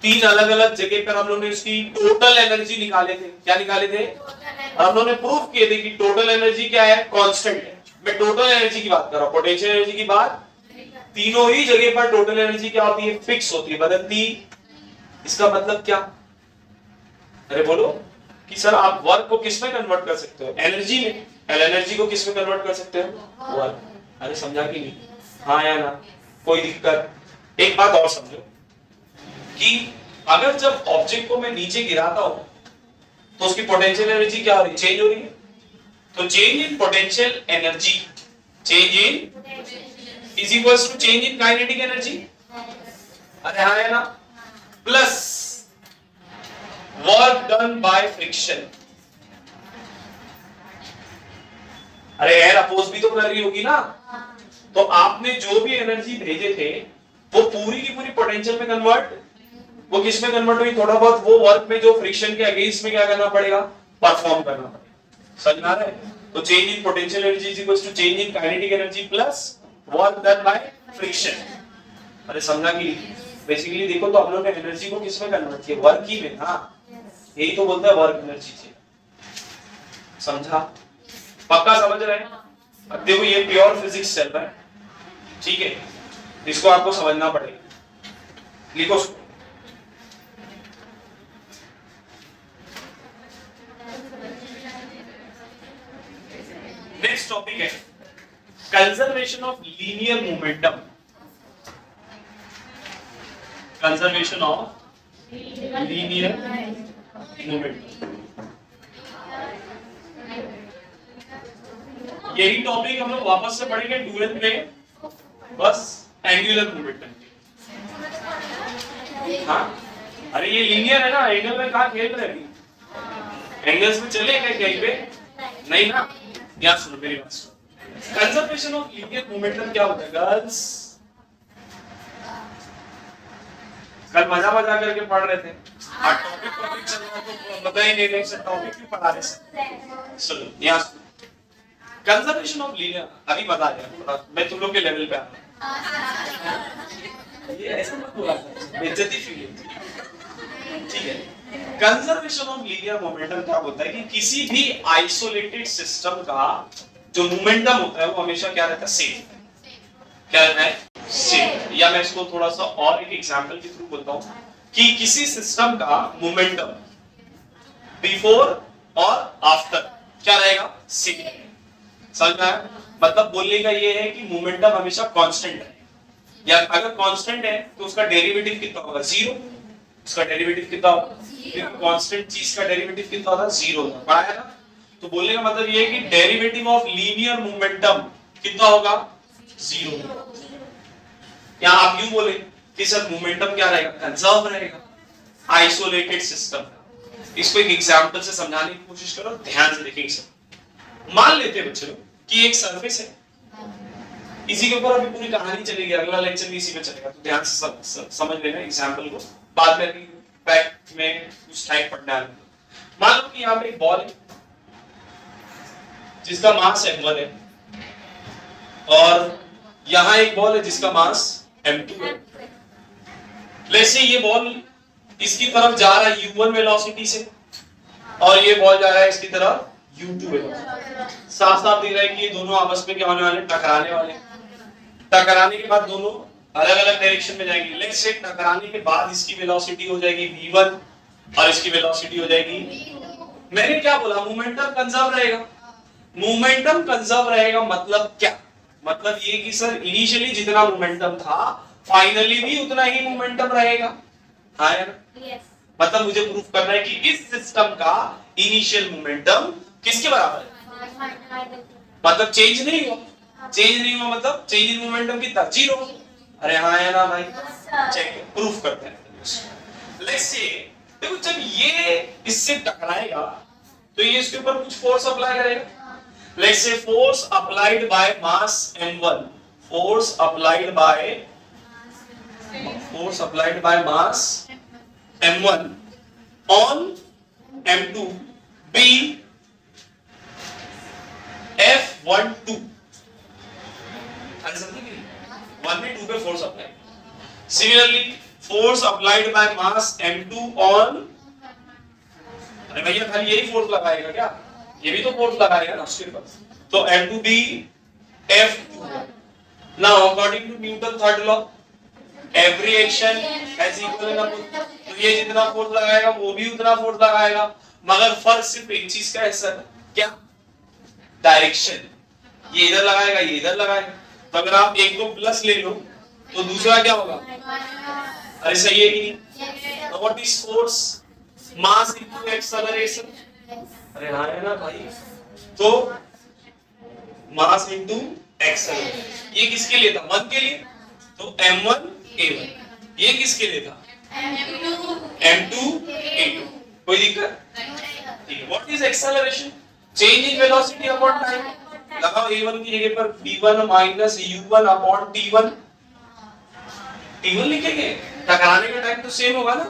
3 अलग अलग जगह पर हम लोगों ने उसकी टोटल एनर्जी निकाले थे। क्या निकाले थे, हम लोगों ने प्रूफ किए थे कि टोटल एनर्जी क्या है, कांस्टेंट है। मैं टोटल एनर्जी की बात कर रहा हूं, पोटेंशियल एनर्जी की बात, तीनों ही जगह पर टोटल एनर्जी क्या होती है, फिक्स होती है, बदलती। इसका मतलब क्या, अरे बोलो कि सर आप वर्क को किस में कन्वर्ट कर सकते हो, एनर्जी में। एनर्जी को किस में कन्वर्ट कर सकते हो, वर्क। अरे समझा कि नहीं, हाँ या ना, कोई दिक्कत। एक बात और समझो कि अगर जब ऑब्जेक्ट को मैं नीचे गिराता हूं तो उसकी पोटेंशियल एनर्जी क्या हो रही है, चेंज हो रही है। तो change in potential energy, change in is equals to change in kinetic energy. अरे हाँ है ना, plus work done by friction. अरे एयर अपोज भी तो कर रही होगी ना, तो आपने जो भी एनर्जी भेजे थे वो पूरी की पूरी पोटेंशियल में कन्वर्ट, वो किस में कन्वर्ट हुई, थोड़ा बहुत वो वर्क में जो फ्रिक्शन के अगेंस्ट में क्या करना पड़ेगा, परफॉर्म करना पड़ेगा। समझ आ रहा है। तो change in potential energy is equals to change in kinetic energy plus work done by friction. अरे समझा कि बेसिकली देखो, तो हम लोग ने एनर्जी को किस में कन्वर्ट किया, वर्क ही में। हाँ यही तो बोलता है वर्क एनर्जी से। समझा, पक्का समझ रहे हैं। अब देखो ये प्योर फिजिक्स चल रहा है, ठीक है, इसको आपको समझना पड़ेगा। लिखो उसको, नेक्स्ट टॉपिक है conservation of linear momentum. Conservation of linear momentum, यही टॉपिक हम लोग वापस से पढ़ेंगे 12th में, बस एंगुलर मोमेंटम। हाँ अरे ये लीनियर है ना, एंगल में कहाँ खेल रहे हैं, एंगल्स में चले गए कहीं पे नहीं ना। याद सुनो मेरी बात सुनो, कंजर्वेशन ऑफ लीनियर मोमेंटम क्या होता है गर्ल्स, कल मजा मजा करके पढ़ रहे थे, आज टॉपिक चल रहा है तो पता ही नहीं रहे सर टॉपिक क्यों पढ़ा रहे सर। सुनो यहाँ कंजर्वेशन ऑफ लीनियर, अभी मजा आ गया, मैं तुम लोग के लेवल पे आ रहा हूं, ये ऐसा मत बोला, बेइज्जती फील होती है, ठीक है। कंजर्वेशन ऑफ लीनियर मोमेंटम क्या होता है कि किसी भी आइसोलेटेड सिस्टम का जो मोमेंटम होता है वो हमेशा क्या रहता है, सेम। क्या रहता है, सेम। या मैं इसको थोड़ा सा और एक एग्जांपल के थ्रू बोलता हूं कि किसी सिस्टम का मोमेंटम बिफोर और आफ्टर क्या रहेगा, सेम। समझ में आया, मतलब बोलने का ये है कि मोमेंटम हमेशा कांस्टेंट है, या अगर कांस्टेंट है तो उसका डेरिवेटिव कितना होगा, जीरो। उसका डेरिवेटिव कितना होगा, कांस्टेंट चीज का डेरिवेटिव कितना होगा, जीरो होगा, पढ़ाया ना। तो बोलने का मतलब ये है कि डेरिवेटिव ऑफ लीनियर मोमेंटम कितना होगा, जीरो। या आप यूं बोले कि सर मोमेंटम क्या रहेगा, कंजर्व रहेगा, आइसोलेटेड सिस्टम। इसको एक एग्जांपल से समझाने की कोशिश करो, ध्यान से देखेंगे सब। मान लेते हैं बच्चों कि एक सर्विस है, इसी के ऊपर अभी पूरी कहानी चलेगी, अगला लेक्चर भी इसी पे चलेगा, तो ध्यान से समझ लेना एग्जांपल को, बाद में फैक्ट में कुछ टाइम पढ़ना है। मान लो कि यहाँ पे एक बॉल है जिसका मास m1 है, और यहाँ एक बॉल है जिसका मास m2 है। लेट्स से ये बॉल इसकी तरफ जा रहा है u1 वेलोसिटी से, और ये बॉल जा रहा है इसकी तरफ u2 वेलोसिटी। साफ साफ दिख रहा है कि ये दोनों आपस में क्या होने वाले, टकराने वाले। टकराने के बाद दोनों अलग अलग डायरेक्शन में जाएंगे। लेट्स से टकराने के बाद इसकी वेलोसिटी हो जाएगी v1 और इसकी वेलोसिटी हो जाएगी, मैंने क्या बोला, मोमेंटम कंजर्व रहेगा। मोमेंटम कंजर्व रहेगा मतलब क्या, मतलब ये कि सर इनिशियली जितना मोमेंटम था फाइनली भी उतना ही मोमेंटम रहेगा। हाँ यार, मतलब मुझे प्रूफ करना है कि इस सिस्टम का इनिशियल मोमेंटम किसके बराबर है, मतलब चेंज नहीं हुआ। चेंज नहीं हुआ मतलब चेंज इन मोमेंटम कितना, जीरो। अरे हाँ या ना भाई? चेक प्रूफ करते हैं। लेट्स से देखो जब ये इससे टकराएगा तो ये इसके ऊपर कुछ फोर्स अप्लाई करेगा। Let's say force applied by mass m1, force applied by mass m1 on m2 be F12। One में 2 पे force apply. Similarly force applied by mass m2 on, अरे भैया खाली यही फोर्स लगाएगा क्या? ये भी तो फोर्स लगाएगा ना उसके ऊपर। तो m2b F2। Now according to Newton third law every action has equal energy, तो ये जितना फोर्स लगाएगा वो भी उतना फोर्स लगाएगा, मगर फर्क सिर्फ एक चीज का है सर, क्या? डायरेक्शन। ये इधर लगाएगा, ये इधर लगाएगा। तो अगर आप एक को प्लस ले लो तो दूसरा क्या होगा? अरे सही है कि नहीं? What is force? Mass into acceleration. अरे हाँ है ना भाई? तो मास इनटू एक्सेलरेशन। ये किसके लिए था? 1 के लिए, तो m1 a1। ये किसके लिए था? m2 a2। कोई दिक्कत? ठीक है। What is acceleration? Change in velocity upon time. लगाओ a1 की जगह पर v1 minus u1 upon t1। t1 लिखेंगे, टकराने का टाइम तो सेम होगा ना।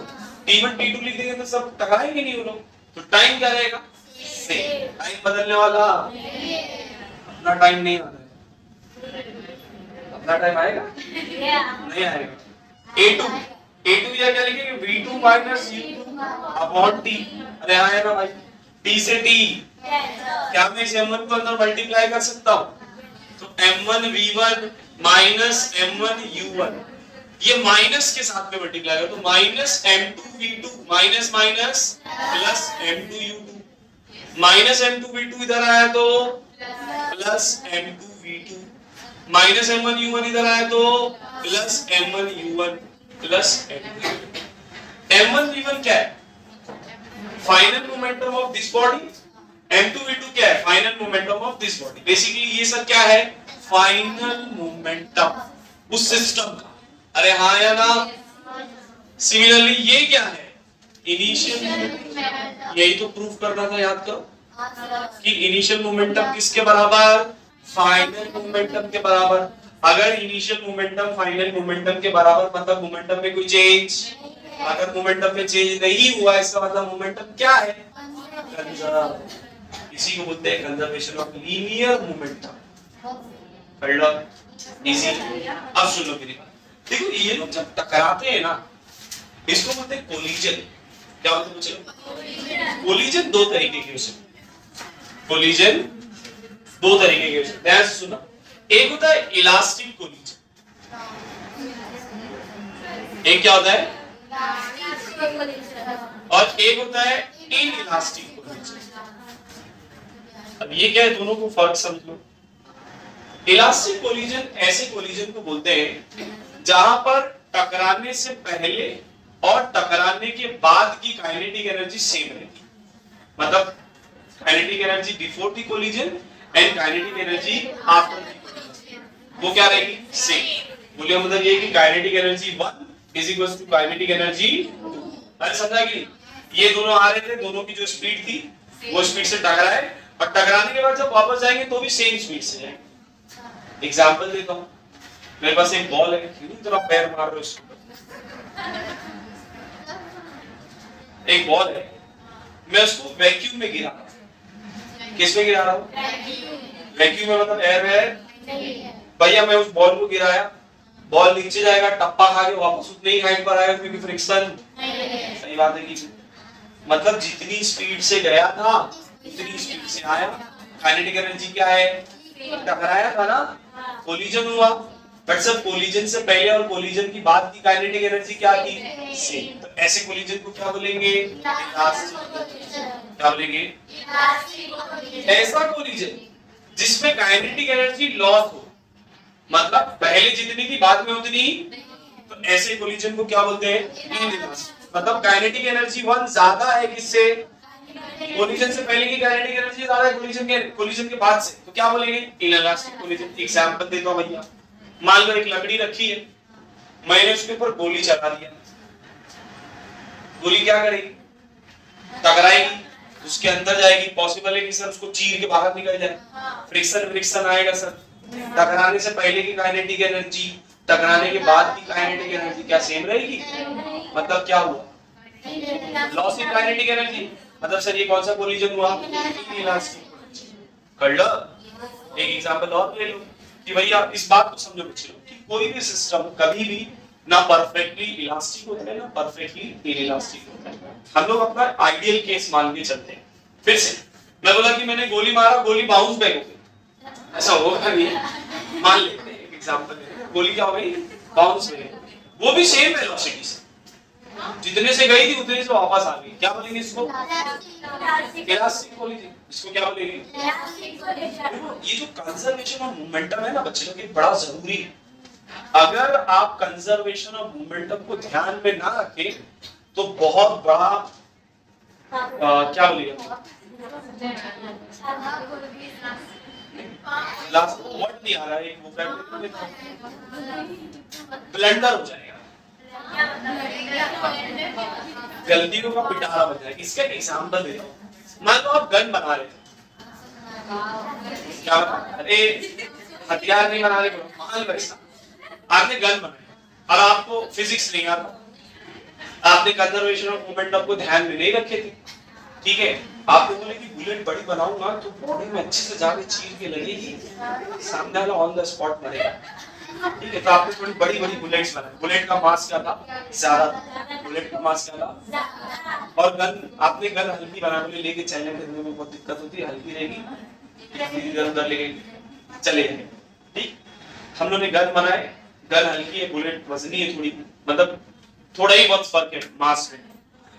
t1 t2 लिख देंगे तो सब टकराएंगे नहीं वो लोग, तो टाइम क्या रहेगा? सेम। टाइम बदलने वाला अपना टाइम नहीं आता है। अपना टाइम आएगा? नहीं आएगा। a2 या क्या लिखेंगे? v2 minus u2 upon t। अरे आया ना भाई? t से t क्या मैं इस m1 को अंदर मल्टीप्लाई कर सकता हूँ? तो m1 v1 minus m1 u1, ये माइनस के साथ में मल्टीप्लाई करो तो minus m2 v2 minus minus plus m2 u2, minus m2 v2 इधर आया तो plus m2 v2, minus m1 u1 इधर आया तो plus m1 u1 plus m2 m1 v1 क्या है? Final momentum of this body. m2 v2 क्या है? Final momentum of this body. Basically ये सब क्या है? फाइनल मोमेंटम उस सिस्टम का। अरे हाँ या ना? सिमिलरली ये क्या है? इनिशियल। यही तो प्रूफ करना था, याद करो कि इनिशियल मोमेंटम किसके बराबर? फाइनल मोमेंटम के बराबर। अगर इनिशियल मोमेंटम फाइनल मोमेंटम के बराबर मतलब मोमेंटम में कोई चेंज, अगर मोमेंटम में चेंज नहीं हुआ इसका मतलब मोमेंटम क्या है? कंजर्व। इसी को बोलते हैं conservation of linear momentum. Easy. अब सुनो मेरी बात, देखो ये लोग जब टकराते हैं ना इसको बोलते हैं कोलिजन। क्या बोलते हैं बच्चे? कोलिजन दो तरीके के होते हैं। कोलिजन दो तरीके के होते हैं, ध्यान से सुना। एक होता है इलास्टिक कोलिजन, एक क्या होता है? और एक होता है इनइलास्टिक कोलिजन। अब ये क्या है, दोनों को फर्क समझ लो। इलास्टिक कोलिजन ऐसे कोलिजन को बोलते हैं जहां पर टकराने से पहले और टकराने के बाद की काइनेटिक एनर्जी सेम रहेगी। मतलब kinetic energy before the collision and kinetic energy after the collision, वो क्या रहेगी? सेम। बोलिए मतलब ये कि kinetic energy 1 is equal to kinetic energy 2। अरे समझा कि ये दोनों आ रहे थे, दोनों की जो स्पीड थी वो स्पीड से टकराए और टकराने के बाद जब वापस जाएंगे तो भी सेम स्पीड से जाएंगे। एग्जांपल देता हूं, मेरे पास एक बॉल है, क्यों जरा पैर मार रहे हो इसको? एक बॉल है, मैं उसको वैक्यूम में गिरा रहा हूं। किस में गिरा रहा हूं? वैक्यूम में, मतलब एयर में। भैया मैं उस बॉल को गिराया, बॉल नीचे जाएगा, टप्पा खा के वापस उतनी ही हाइट पर आएगा क्योंकि फ्रिक्शन। सही बात है कि मतलब जितनी स्पीड से गया था उतनी स्पीड से आया। काइनेटिक एनर्जी क्या है? टकराया था ना, कोलिजन हुआ, बट सब कोलिजन से पहले और कोलिजन की बाद की काइनेटिक एनर्जी क्या थी? सेम। तो ऐसे कोलिजन को क्या बोलेंगे? क्या बोलेंगे? ऐसा कोलिजन जिसमें काइनेटिक एनर्जी लॉस हो, मतलब पहले जितनी थी बाद में उतनी, तो ऐसे कोलिजन को क्या बोलते हैं? मतलब काइनेटिक एनर्जी 1 ज्यादा है किससे? कोलिजन से पहले की काइनेटिक एनर्जी ज्यादा है कोलिजन के बाद से, तो क्या बोलेंगे? Inelastic collision. एग्जांपल देता हूं भैया, मान लो एक लकड़ी रखी है, मैंने उसके ऊपर गोली चला दिया, गोली क्या करेगी, टकराएगी, उसके अंदर जाएगी, पॉसिबल है कि सर उसको चीर के बाहर निकल जाए, फ्रिक्शन आएगा सर। टकराने से पहले की काइनेटिक एनर्जी, टकराने के बाद की काइनेटिक एनर्जी क्या सेम रहेगी? मतलब क्या हुआ, लॉस इन काइनेटिक एनर्जी। मतलब सर ये कौन सा कोलिजन हुआ, इलास्टिक। कर लो एक एग्जांपल और ले लो कि भैया इस बात को समझो बच्चों कि कोई भी सिस्टम कभी भी ना परफेक्टली इलास्टिक होता है ना परफेक्टली इनइलास्टिक होता है। हम लोग अपना आइडियल केस मान के चलते हैं। फिर से मैं बोला कि मैंने गोली मारा, गोली बाउंस बैक हो गई, ऐसा होगा नहीं, मान लेते हैं एक एग्जांपल है, गोली क्या हो गई, बाउंस बैक, वो भी सेम वेलोसिटी से, जितने से गई थी उतने से वापस आ गई। क्या बोलेंगे इसको, इलास्टिक कोलिजन। इसको क्या बोलेंगे, ये जो कंजर्वेशन ऑफ मोमेंटम है ना बच्चे लोग, ये बड़ा जरूरी है। अगर आप कंजर्वेशन ऑफ मोमेंटम को ध्यान में ना रखें तो बहुत बड़ा क्या बोलेगा, लास्ट वर्ड नहीं आ रहा है, एक वोकैबुलरी ब्लंडर हो जाएगा, गलतियों का पिटारा बन जाएगा। इसका एग्जांपल देता हूं, मान लो आप गन बना रहे थे, क्या अरे हथियार नहीं बना रहे, मान लो ऐसा आपने गन बनाया और आपको फिजिक्स नहीं आता, आपने कंजर्वेशन ऑफ मोमेंटम को ध्यान में नहीं रखे थे, ठीक है, आपको बोले कि बुलेट बड़ी बनाऊंगा तो बॉडी में अच्छे से जाके चीर के लगेगी, सामने वाला ऑन द स्पॉट मरेगा, ठीक है, तो आपने थोड़ी बड़ी बड़ी बुलेट्स बनाई, बुलेट का मास क्या था, ज्यादा था, बुलेट का मास क्या था, और गन आपने गन हल्की बना के लेके चलने फिरने में बहुत दिक्कत होती है, हल्की रहेगी, इधर उधर लेके चले जाएंगे, ठीक। हम लोगों ने गन बनाए, गन हल्की है, बुलेट वजनी है थोड़ी, मतलब थोड़ा ही बहुत फर्क है मास में।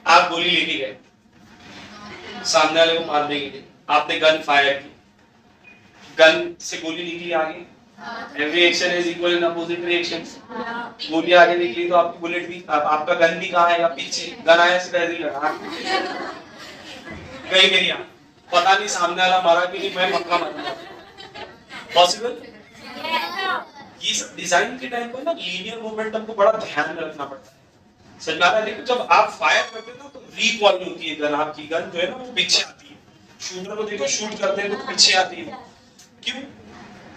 आप गोली लेके गए सामने वाले को मारने के लिए, आपने गन फायर की, गन से गोली निकली आगे, every action is equal in opposite reactions, गोली आगे निकली तो आपकी बुलेट भी आपका गन भी कहां आएगा, पीछे, गन आया सीधा इधर लगा गई मेरी आंख, पता नहीं सामने वाला मारा कि नहीं, मैं पक्का मरूंगा, पॉसिबल। ये सब डिजाइन के टाइम पर ना लीनियर मोमेंटम को बड़ा ध्यान में रखना पड़ता है, समझ में आ रहा है। देखो जब आप फायर करते हैं ना तो रिकॉइल होती है गन, आपकी गन जो है ना वो पीछे आती है, शूटर को देखो शूट करते हैं तो पीछे आती है, क्यों,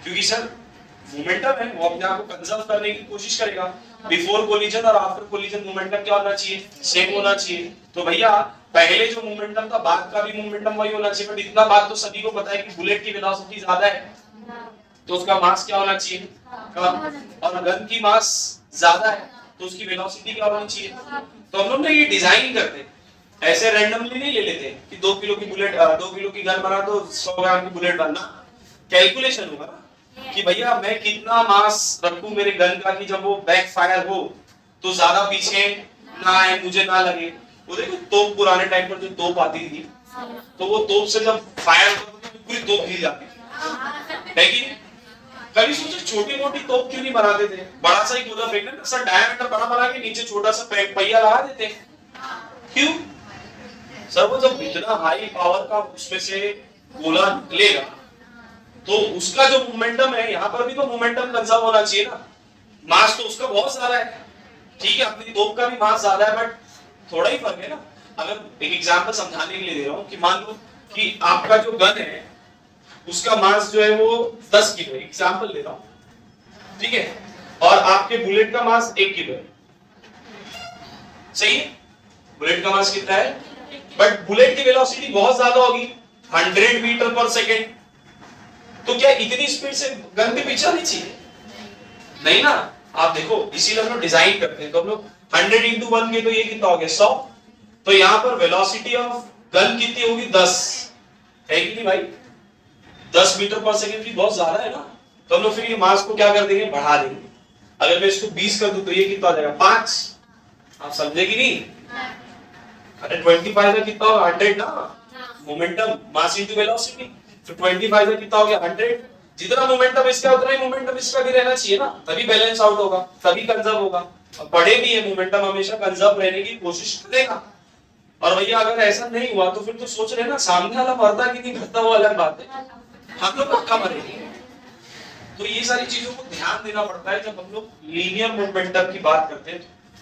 क्योंकि सर मोमेंटम है, वो अपने आप को कंजर्व करने की कोशिश करेगा। बिफोर कोलिजन और आफ्टर कोलिजन मोमेंटम क्या होना चाहिए, सेम होना चाहिए। तो भैया पहले जो मोमेंटम था बाद का भी मोमेंटम वही होना चाहिए, बट इतना बात तो सभी को पता है कि बुलेट की वेलोसिटी ज्यादा है तो उसका मास क्या होना चाहिए, कम, और गन की मास ज्यादा है तो उसकी वेलोसिटी क्या होनी चाहिए। तो हम लोग ना ये डिजाइन करते हैं, ऐसे रैंडमली नहीं ले लेते कि 2 किलो की बुलेट 2 किलो की गन बना तो 100 ग्राम की बुलेट बनना, कैलकुलेशन होगा ना कि भैया मैं कितना मास रखूं मेरे गन का कि जब वो बैक फायर हो तो ज्यादा पीछे ना आए, मुझे ना लगे। वो देखो तोप, पुराने टाइम पर जो तोप आती थी तो वो तोप से जब फायर होता तो पूरी तोप हिल जाती थी, है कि नहीं। कभी सोचो छोटी मोटी तोप क्यों नहीं बनाते थे, बड़ा सा ही गोला फेंकना, सर डायमीटर बड़ा बना के नीचे छोटा सा पहिया लगा देते, क्यों सर, वो जब इतना हाई पावर का उसमें से गोला निकलेगा तो उसका जो मोमेंटम है, यहाँ पर भी तो मोमेंटम कंजर्व होना चाहिए ना, मास तो उसका बहुत ज्यादा है, ठीक है, अपनी तोप का भी मास ज्यादा है बट थोड़ा ही फर्क है ना। अगर एक एग्जांपल समझाने के लिए दे रहा हूँ कि मान लो कि आपका जो गन है उसका मास जो है वो 10 किलो, एग्जांपल दे रहा हूं, ठीक है, और आपके बुलेट का मास 1 किलो है, सही है, बुलेट का मास कितना है, बट बुलेट की वेलोसिटी बहुत ज्यादा होगी 100 मीटर पर सेकेंड, तो क्या इतनी स्पीड से गन के पीछे नहीं चाहिए, नहीं ना। आप देखो इसीलिए हम लोग डिजाइन करते हैं, तो हम लोग 100 into 1 के तो ये कितना हो गया 100, तो यहाँ पर वेलोसिटी ऑफ गन कितनी होगी 10, है कि नहीं भाई, 10 मीटर पर सेकंड भी बहुत ज्यादा है ना। तो हम लोग फिर ये मास को क्या कर देंगे, बढ़ा देंगे। अगर मैं इसको 20 कर दूं तो ये कितना आ जाएगा 5, आप समझे कि नहीं। अरे 25 का कितना होगा 100 ना, मोमेंटम मास इनटू वेलोसिटी, तो 25 का कितना हो गया 100, जितना मोमेंटम इसका उतना ही मोमेंटम इसका भी रहना चाहिए ना, तभी बैलेंस आउट होगा, तभी कंजर्व होगा। और पढ़े भी है मोमेंटम हमेशा कंजर्व रहने की कोशिश करेगा, और भैया अगर ऐसा नहीं हुआ तो फिर तो सोच रहे ना सामने वाला मरता कि नहीं मरता वो अलग बात है, हम लोग पक्का मरेंगे, तो ये सारी चीजों को ध्यान देना पड़ता है जब हम लोग लीनियर मोमेंटम की बात करते हैं।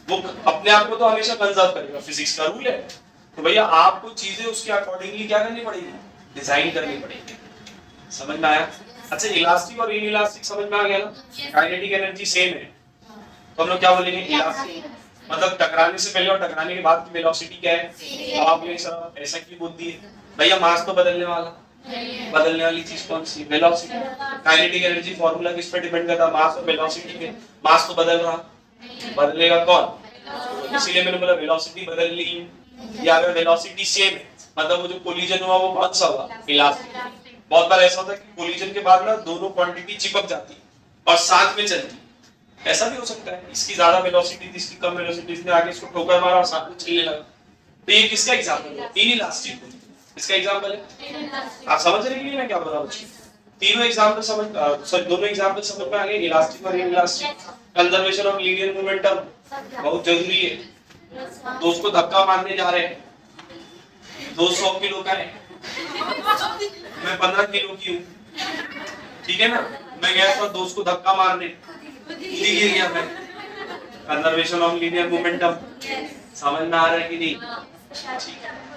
वो अपने आप को तो हमेशा कंजर्व करेगा, फिजिक्स का रूल है। तो भैया आपको चीजें उसके अकॉर्डिंगली क्या करनी पड़ेगी, डिजाइन करनी पड़ेगी। समझ में आया? अच्छा, इलास्टिक और इनइलास्टिक समझ में आ गया ना? काइनेटिक एनर्जी सेम है, तो हम लोग क्या बोलेंगे, इलास्टिक। मतलब टकराने से पहले और टकराने के बाद की वेलोसिटी क्या है? अब आप ये सब ऐसा क्यों बोल दिए भैया? मास तो बदलने वाला, बदलने वाली चीज कौन सी? वेलोसिटी। काइनेटिक एनर्जी फार्मूला किस पे डिपेंड करता है? मास और वेलोसिटी पे। मास तो बदल रहा, बदलेगा कौन? इसीलिए मैंने बोला वेलोसिटी बदल ली, या अगर वेलोसिटी सेम है मतलब वो जो कोलिजन हुआ वो कौन सा हुआ? इलास्टिक। बहुत बार ऐसा होता है कि कोलिजन के बाद ना दोनों क्वांटिटी चिपक जाती और साथ में चलती, ऐसा भी हो सकता है। इसकी ज्यादा वेलोसिटी थी, इसकी कम वेलोसिटी, इसने आगे इसको ठोकर मारा और साथ में चलने लगा। तो ये किसका एग्जांपल है? इनइलास्टिक। इसका एग्जांपल है। आप समझ रहे हैं मैं क्या बता रहा हूँ? तीनों एग्जांपल समझ, सॉरी दोनों एग्जांपल समझ में आ गए, इलास्टिक और inelastic. Conservation of linear momentum बहुत जरूरी है। दोस्त को धक्का मारने जा रहे हैं, 200 किलो का है, मैं 15 किलो की हूँ, ठीक है ना? मैं गया था दोस्त को धक्का मारने, गिर गया मैं। कंजर्वेशन ऑफ लीनियर मोमेंटम समझ में आ रहा है कि नहीं? ठीक है।